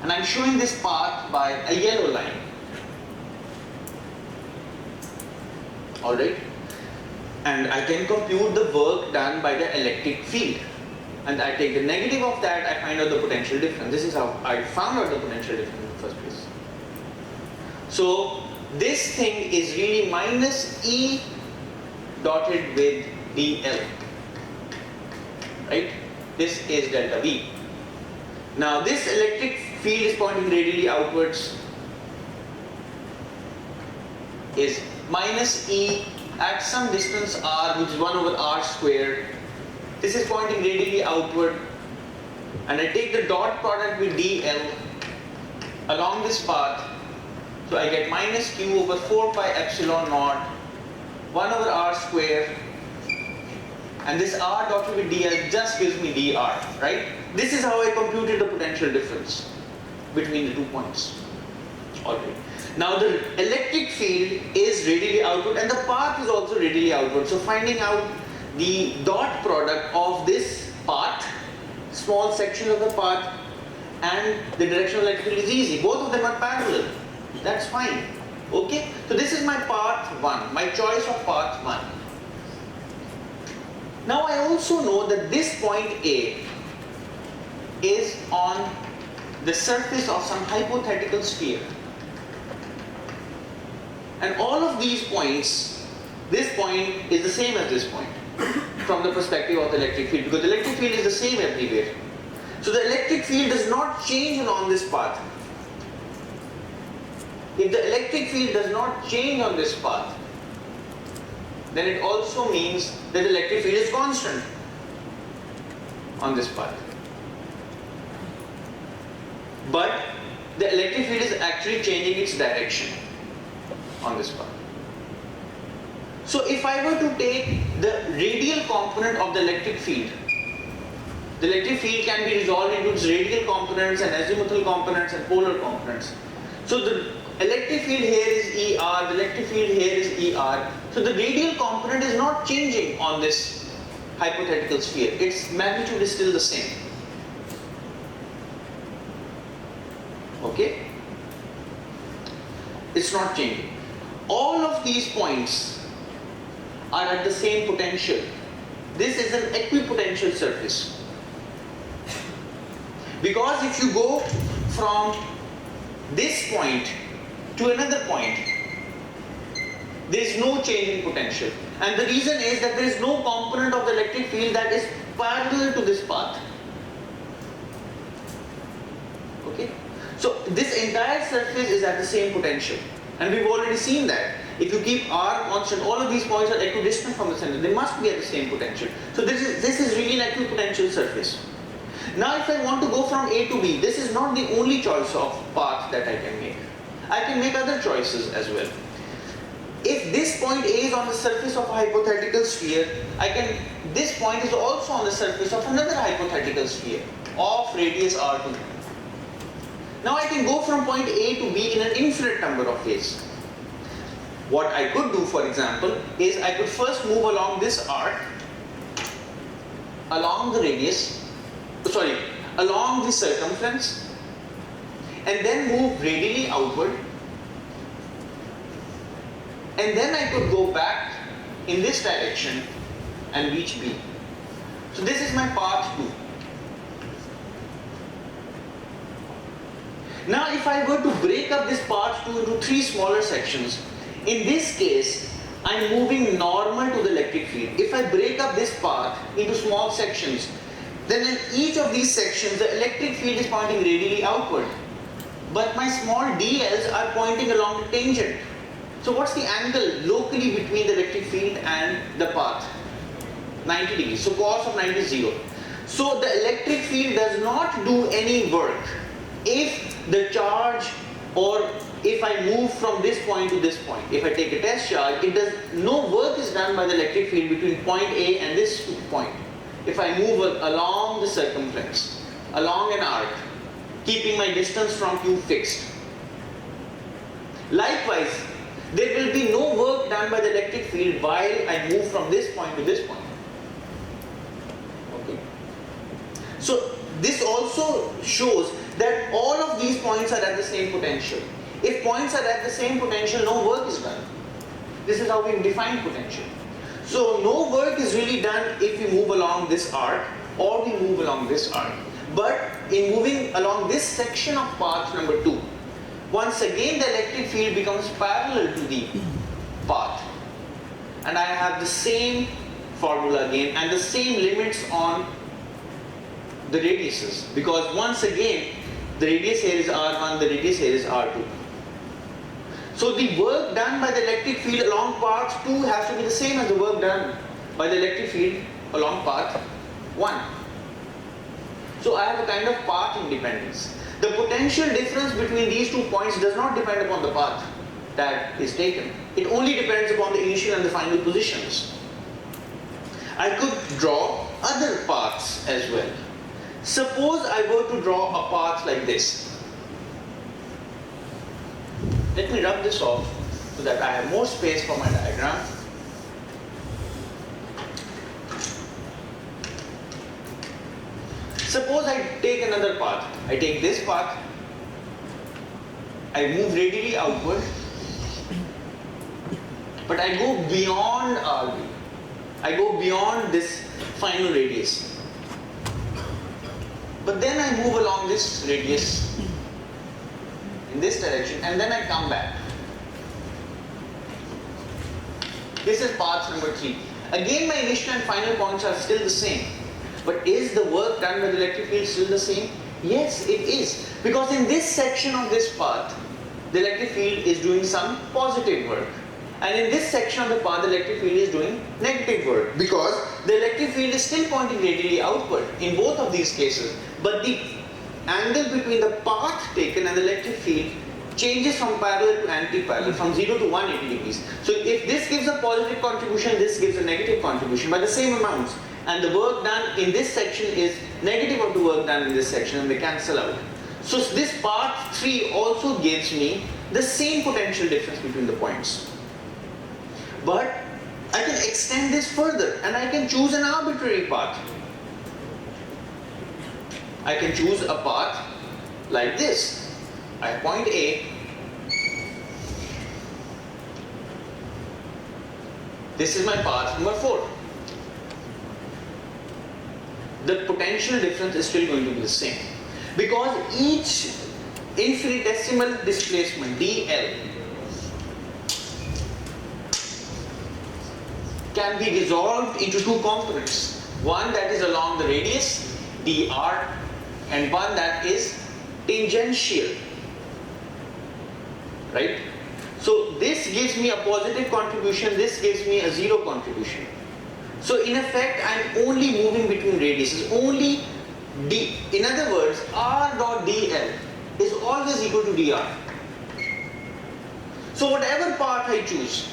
and I'm showing this path by a yellow line. Alright? And I can compute the work done by the electric field. And I take the negative of that, I find out the potential difference. This is how I found out the potential difference in the first place. So this thing is really minus E dotted with dl. Right? This is delta V. Now this electric field is pointing radially outwards, is minus E at some distance r, which is 1 over r squared. This is pointing radially outward, and I take the dot product with dl along this path, so I get minus q over 4 pi epsilon naught 1 over r squared, and this r dotted with dl just gives me dr, right? This is how I computed the potential difference between the 2 points. Alright. Now the electric field is radially outward and the path is also radially outward. So finding out the dot product of this path, small section of the path, and the direction of electric field is easy. Both of them are parallel. That's fine. Okay? So this is my path 1, my choice of path 1. Now I also know that this point A is on the surface of some hypothetical sphere. And all of these points, this point is the same as this point from the perspective of the electric field, because the electric field is the same everywhere. So the electric field does not change along this path. If the electric field does not change on this path, then it also means that the electric field is constant on this path. But the electric field is actually changing its direction on this path. So if I were to take the radial component of the electric field can be resolved into its radial components and azimuthal components and polar components. So the electric field here is ER, the electric field here is ER. So the radial component is not changing on this hypothetical sphere. Its magnitude is still the same. Okay? It's not changing. All of these points are at the same potential. This is an equipotential surface. Because if you go from this point to another point, there is no change in potential. And the reason is that there is no component of the electric field that is parallel to this path. Okay? So this entire surface is at the same potential. And we've already seen that. If you keep r constant, all of these points are equidistant from the center. They must be at the same potential. So this is really an equipotential surface. Now if I want to go from A to B, this is not the only choice of path that I can make. I can make other choices as well. If this point A is on the surface of a hypothetical sphere, this point is also on the surface of another hypothetical sphere of radius R2. Now I can go from point A to B in an infinite number of ways. What I could do, for example, is I could first move along this arc, along the circumference, and then move radially outward, and then I could go back in this direction and reach B. So this is my path 2. Now if I were to break up this path 2 into 3 smaller sections, in this case I'm moving normal to the electric field. If I break up this path into small sections, then in each of these sections the electric field is pointing radially outward, but my small dLs are pointing along the tangent. So what's the angle locally between the electric field and the path? 90 degrees. So cos of 90 is 0. So the electric field does not do any work if the charge, or if I move from this point to this point. If I take a test charge, no work is done by the electric field between point A and this point. If I move along the circumference, along an arc, keeping my distance from Q fixed. Likewise, there will be no work done by the electric field while I move from this point to this point. Okay. So this also shows that all of these points are at the same potential. If points are at the same potential, no work is done. This is how we define potential. So no work is really done if we move along this arc or we move along this arc. But in moving along this section of path number 2, once again the electric field becomes parallel to the path. And I have the same formula again and the same limits on the radiuses, because once again the radius here is R1, the radius here is R2. So the work done by the electric field along path 2 has to be the same as the work done by the electric field along path 1. So I have a kind of path independence. The potential difference between these 2 points does not depend upon the path that is taken. It only depends upon the initial and the final positions. I could draw other paths as well. Suppose I were to draw a path like this. Let me rub this off so that I have more space for my diagram. Suppose I take another path. I take this path, I move radially outward, but I go beyond RV. I go beyond this final radius. But then I move along this radius in this direction, and then I come back. This is path number 3. Again, my initial and final points are still the same. But is the work done by the electric field still the same? Yes, it is. Because in this section of this path, the electric field is doing some positive work. And in this section of the path, the electric field is doing negative work. Because the electric field is still pointing radially outward in both of these cases. But the angle between the path taken and the electric field changes from parallel to anti-parallel, from 0 to 180 degrees. So if this gives a positive contribution, this gives a negative contribution by the same amounts. And the work done in this section is negative of the work done in this section, and they cancel out. So this path 3 also gives me the same potential difference between the points. But I can extend this further and I can choose an arbitrary path. I can choose a path like this. I have point A. This is my path number 4. The potential difference is still going to be the same, because each infinitesimal displacement dl can be resolved into 2 components. One that is along the radius dr, and one that is tangential, right? So this gives me a positive contribution, this gives me a 0 contribution. So in effect, I'm only moving between radiuses. Only In other words, R dot dl is always equal to dr. So whatever path I choose,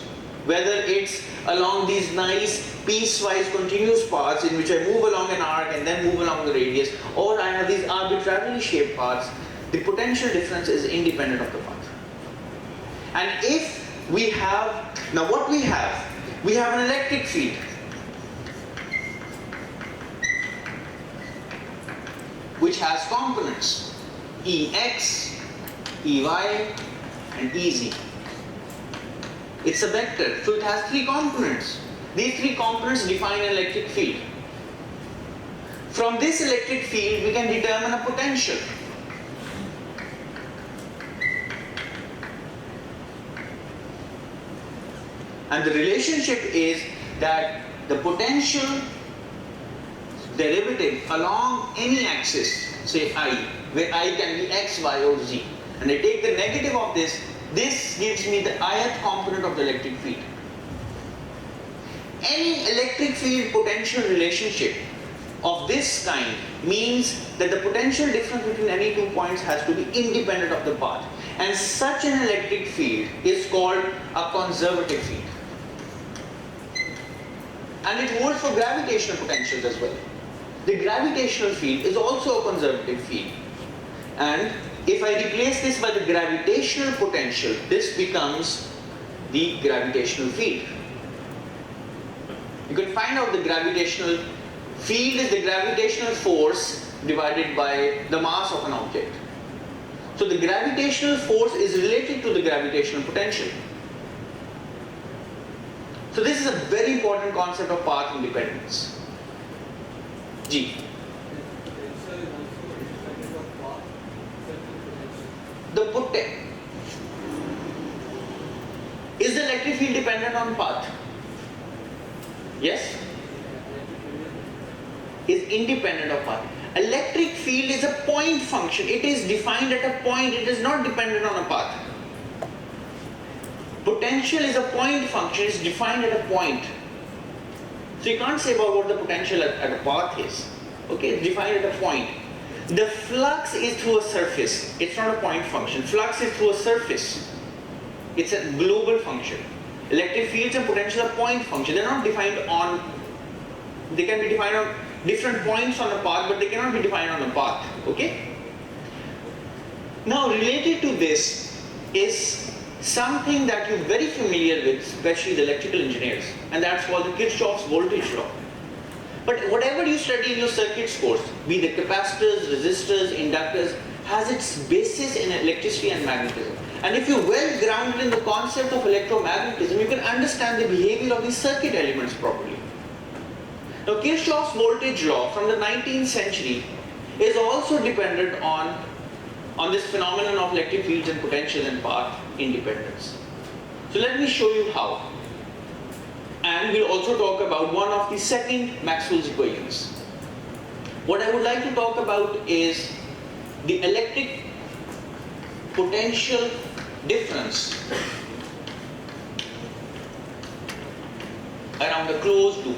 whether it's along these nice piecewise continuous paths in which I move along an arc and then move along the radius, or I have these arbitrarily shaped paths, the potential difference is independent of the path. And if we have, now what we have an electric field which has components Ex, Ey and Ez. It's a vector, so it has three components. These three components define an electric field. From this electric field, we can determine a potential. And the relationship is that the potential derivative along any axis, say I, where I can be x, y or z, and I take the negative of this gives me the ith component of the electric field. Any electric field potential relationship of this kind means that the potential difference between any 2 points has to be independent of the path. And such an electric field is called a conservative field. And it holds for gravitational potentials as well. The gravitational field is also a conservative field. And if I replace this by the gravitational potential, this becomes the gravitational field. You can find out the gravitational field is the gravitational force divided by the mass of an object. So the gravitational force is related to the gravitational potential. So this is a very important concept of path independence. G. Is the electric field dependent on path? Yes? Is independent of path. Electric field is a point function. It is defined at a point. It is not dependent on a path. Potential is a point function. It is defined at a point. So you can't say about what the potential at a path is. Okay, it's defined at a point. The flux is through a surface. It's not a point function. Flux is through a surface. It's a global function. Electric fields and potential are point function. They're not defined on, they can be defined on different points on a path, but they cannot be defined on a path. Okay? Now related to this is something that you're very familiar with, especially the electrical engineers, and that's called the Kirchhoff's voltage law. But whatever you study in your circuits course, be the capacitors, resistors, inductors, has its basis in electricity and magnetism. And if you're well grounded in the concept of electromagnetism, you can understand the behavior of these circuit elements properly. Now Kirchhoff's voltage law from the 19th century is also dependent on this phenomenon of electric fields and potential and path independence. So let me show you how. And we'll also talk about one of the second Maxwell's equations. What I would like to talk about is the electric potential difference around a closed loop.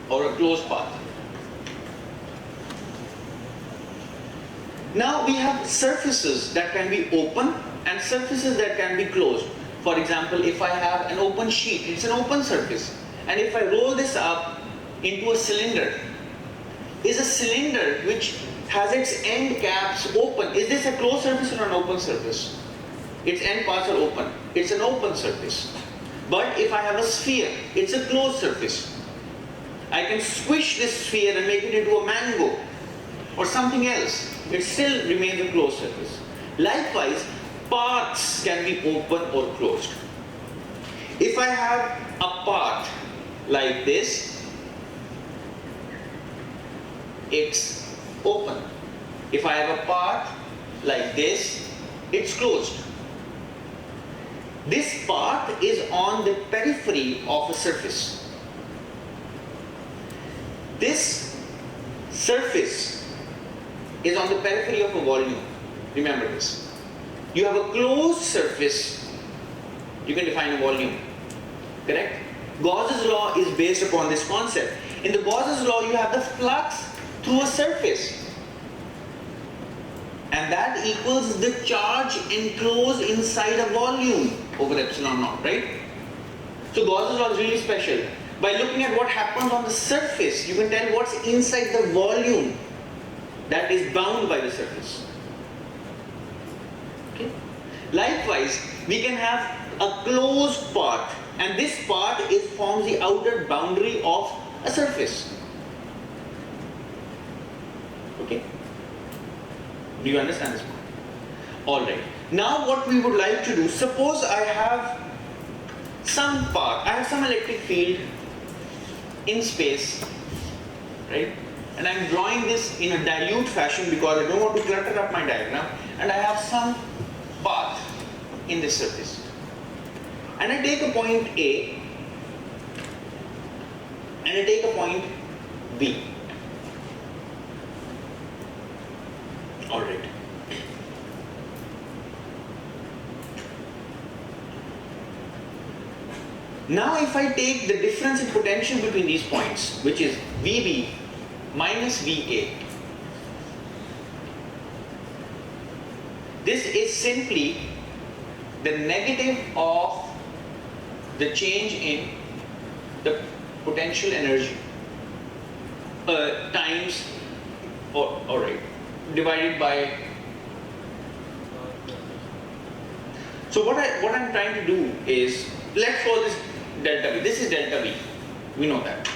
Or a closed path. Now we have surfaces that can be open and surfaces that can be closed. For example, if I have an open sheet, it's an open surface. And if I roll this up into a cylinder, is a cylinder which has its end caps open, is this a closed surface or an open surface? Its end parts are open. It's an open surface. But if I have a sphere, it's a closed surface. I can squish this sphere and make it into a mango or something else. It still remains a closed surface. Likewise, paths can be open or closed. If I have a path like this, it's open. If I have a path like this, it's closed. This path is on the periphery of a surface. This surface is on the periphery of a volume. Remember this. You have a closed surface, you can define a volume. Correct? Gauss's law is based upon this concept. In the Gauss's law, you have the flux through a surface. And that equals the charge enclosed inside a volume over epsilon naught, right? So Gauss's law is really special. By looking at what happens on the surface, you can tell what's inside the volume that is bound by the surface. Okay? Likewise, we can have a closed part, and this part forms the outer boundary of a surface. Okay? Do you understand this part? Alright. Now what we would like to do, suppose I have some part, I have some electric field in space, right? And I'm drawing this in a dilute fashion because I don't want to clutter up my diagram, and I have some path in this surface. And I take a point A and I take a point B. Alright. Now if I take the difference in potential between these points, which is VB minus VA, this is simply the negative of the change in the potential energy times, divided by. So what I'm trying to do is, let's call this delta V. This is delta V. We know that.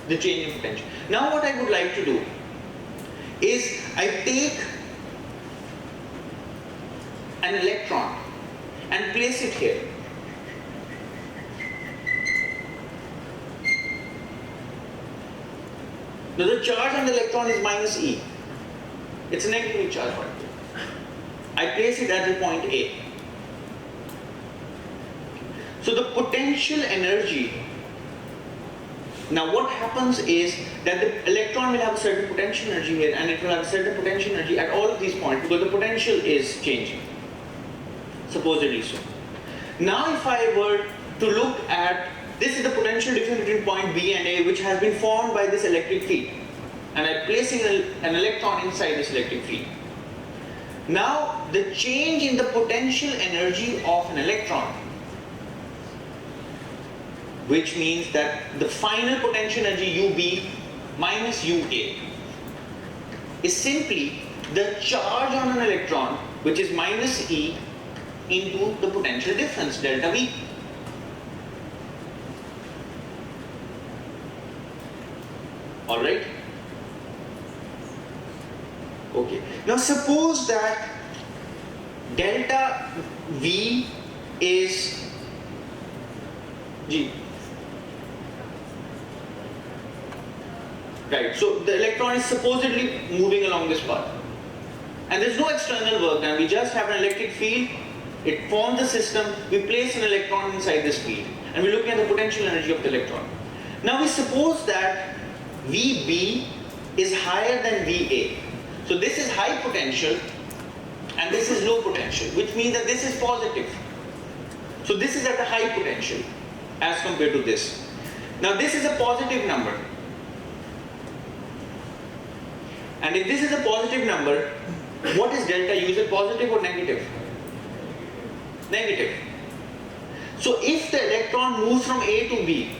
The change in potential. Now what I would like to do is I take an electron and place it here. Now the charge on the electron is minus E. It's a negatively charged particle. I place it at the point A. So the potential energy, now what happens is that the electron will have a certain potential energy here, and it will have a certain potential energy at all of these points because the potential is changing, supposedly so. Now if I were to look at, this is the potential difference between point B and A, which has been formed by this electric field, and I'm placing an electron inside this electric field. Now the change in the potential energy of an electron, which means that the final potential energy UB minus UA is simply the charge on an electron, which is minus E, into the potential difference, delta V. Alright? Okay. Now suppose that delta V is G. Right, so the electron is supposedly moving along this path. And there's no external work done, we just have an electric field, it forms the system, we place an electron inside this field, and we're looking at the potential energy of the electron. Now we suppose that VB is higher than VA. So this is high potential, and this is low potential, which means that this is positive. So this is at a high potential, as compared to this. Now this is a positive number. And if this is a positive number, what is delta U? Is it positive or negative? Negative. So if the electron moves from A to B,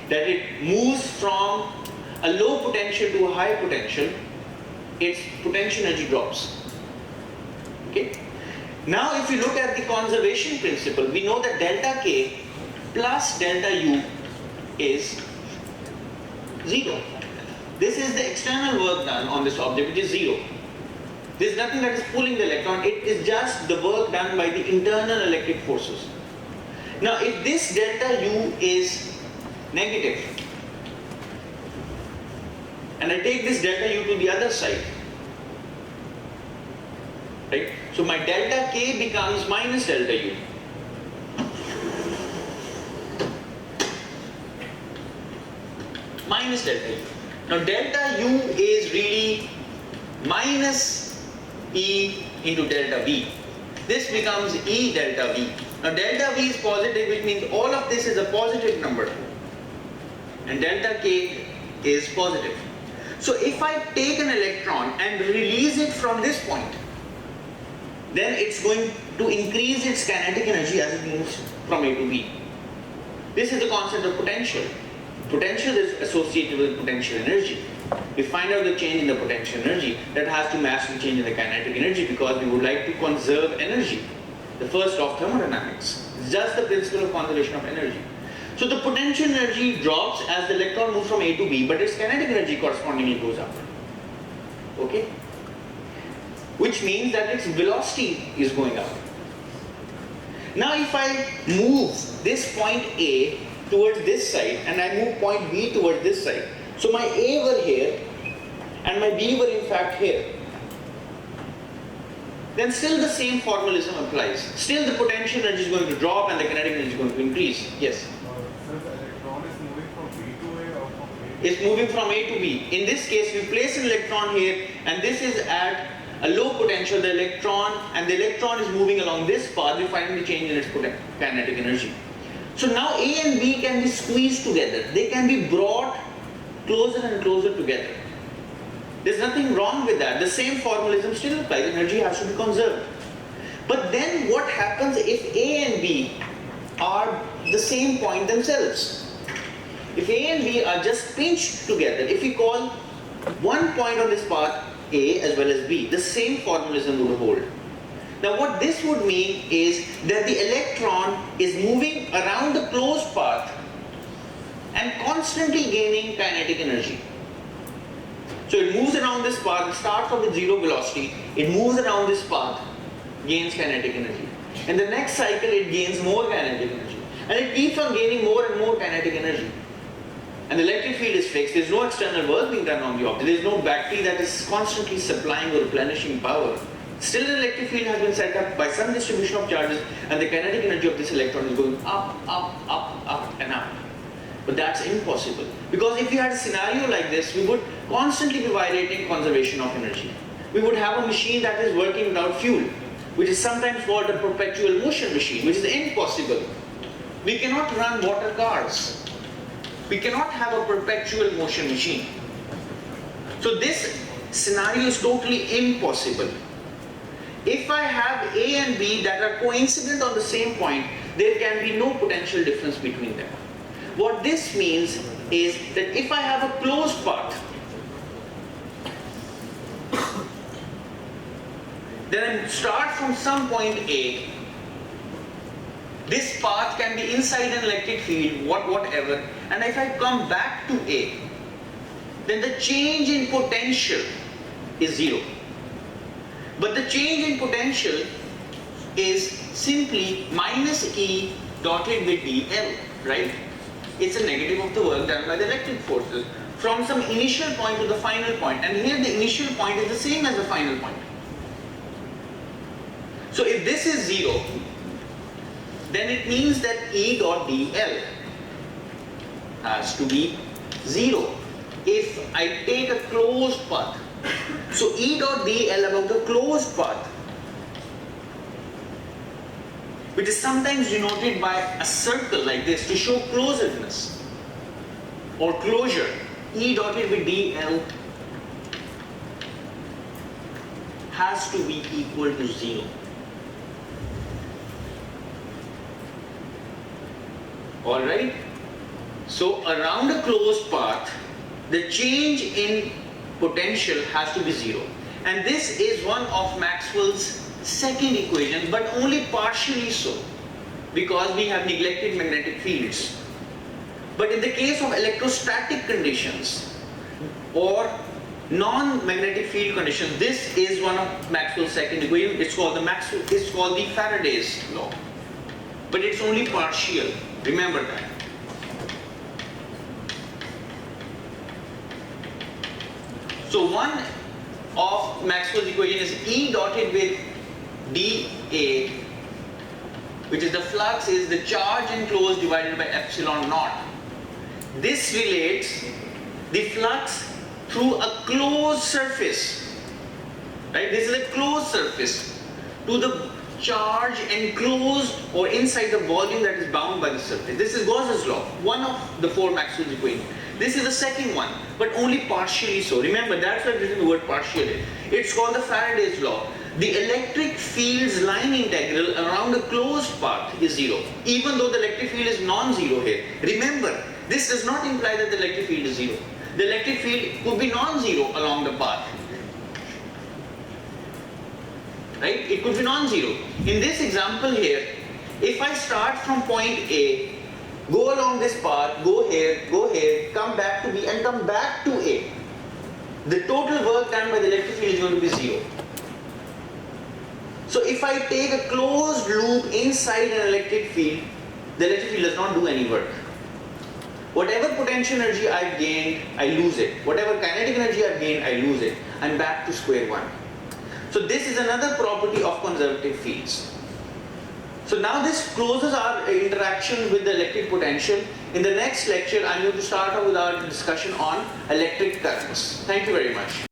that it moves from a low potential to a high potential, its potential energy drops. Okay? Now if you look at the conservation principle, we know that delta K plus delta U is 0. This is the external work done on this object, which is 0. There is nothing that is pulling the electron, it is just the work done by the internal electric forces. Now if this delta U is negative, and I take this delta U to the other side, right? So my delta K becomes minus delta U. Minus delta U. Now delta U is really minus E into delta V. This becomes E delta V. Now delta V is positive, which means all of this is a positive number, and delta K is positive. So if I take an electron and release it from this point, then it's going to increase its kinetic energy as it moves from A to B. This is the concept of potential. Potential is associated with potential energy. We find out the change in the potential energy that has to match the change in the kinetic energy, because we would like to conserve energy. The first law of thermodynamics. It's just the principle of conservation of energy. So the potential energy drops as the electron moves from A to B, but its kinetic energy correspondingly goes up. Okay? Which means that its velocity is going up. Now if I move this point A towards this side and I move point B towards this side, so my A were here and my B were in fact here, then still the same formalism applies. Still the potential energy is going to drop and the kinetic energy is going to increase. Yes? Since the electron is moving from B to A or from A? It's moving from A to B. In this case, we place an electron here, and this is at a low potential, the electron is moving along this path. We're finding the change in its kinetic energy. So now A and B can be squeezed together. They can be brought closer and closer together. There's nothing wrong with that. The same formalism still applies. Energy has to be conserved. But then what happens if A and B are the same point themselves? If A and B are just pinched together, if we call one point on this path A as well as B, the same formalism would hold. Now what this would mean is that the electron is moving around the closed path and constantly gaining kinetic energy. So it moves around this path, it starts off with zero velocity, it moves around this path, gains kinetic energy. In the next cycle it gains more kinetic energy. And it keeps on gaining more and more kinetic energy. And the electric field is fixed, there is no external work being done on the object, there is no battery that is constantly supplying or replenishing power. Still the electric field has been set up by some distribution of charges, and the kinetic energy of this electron is going up, up, up, up and up. But that's impossible, because if we had a scenario like this, we would constantly be violating conservation of energy. We would have a machine that is working without fuel, which is sometimes called a perpetual motion machine, which is impossible. We cannot run water cars. We cannot have a perpetual motion machine. So this scenario is totally impossible. If I have A and B that are coincident on the same point, there can be no potential difference between them. What this means is that if I have a closed path, then I start from some point A, this path can be inside an electric field, whatever, and if I come back to A, then the change in potential is zero. But the change in potential is simply minus E dotted with dl, right? It's a negative of the work done by the electric forces from some initial point to the final point, and here the initial point is the same as the final point. So if this is zero, then it means that E dot dl has to be zero if I take a closed path. So E dot dl about the closed path, which is sometimes denoted by a circle like this to show closedness or closure, E dotted with dl has to be equal to zero. Alright? So around a closed path, the change in potential has to be zero. And this is one of Maxwell's second equation, but only partially so, because we have neglected magnetic fields. But in the case of electrostatic conditions or non-magnetic field conditions, this is one of Maxwell's second equation. It's called the Faraday's law. But it's only partial. Remember that. So one of Maxwell's equation is E dotted with dA, which is the flux is the charge enclosed divided by epsilon naught. This relates the flux through a closed surface, right? This is a closed surface, to the charge enclosed or inside the volume that is bound by the surface. This is Gauss's law, one of the four Maxwell's equations. This is the second one, but only partially so. Remember, that's why I've written the word partially. It's called the Faraday's law. The electric field's line integral around a closed path is zero, even though the electric field is non-zero here. Remember, this does not imply that the electric field is zero. The electric field could be non-zero along the path. Right? It could be non-zero. In this example here, if I start from point A, go along this path, go here, come back to B and come back to A, the total work done by the electric field is going to be zero. So if I take a closed loop inside an electric field, the electric field does not do any work. Whatever potential energy I've gained, I lose it. Whatever kinetic energy I've gained, I lose it. I'm back to square one. So this is another property of conservative fields. So now this closes our interaction with the electric potential. In the next lecture, I'm going to start off with our discussion on electric currents. Thank you very much.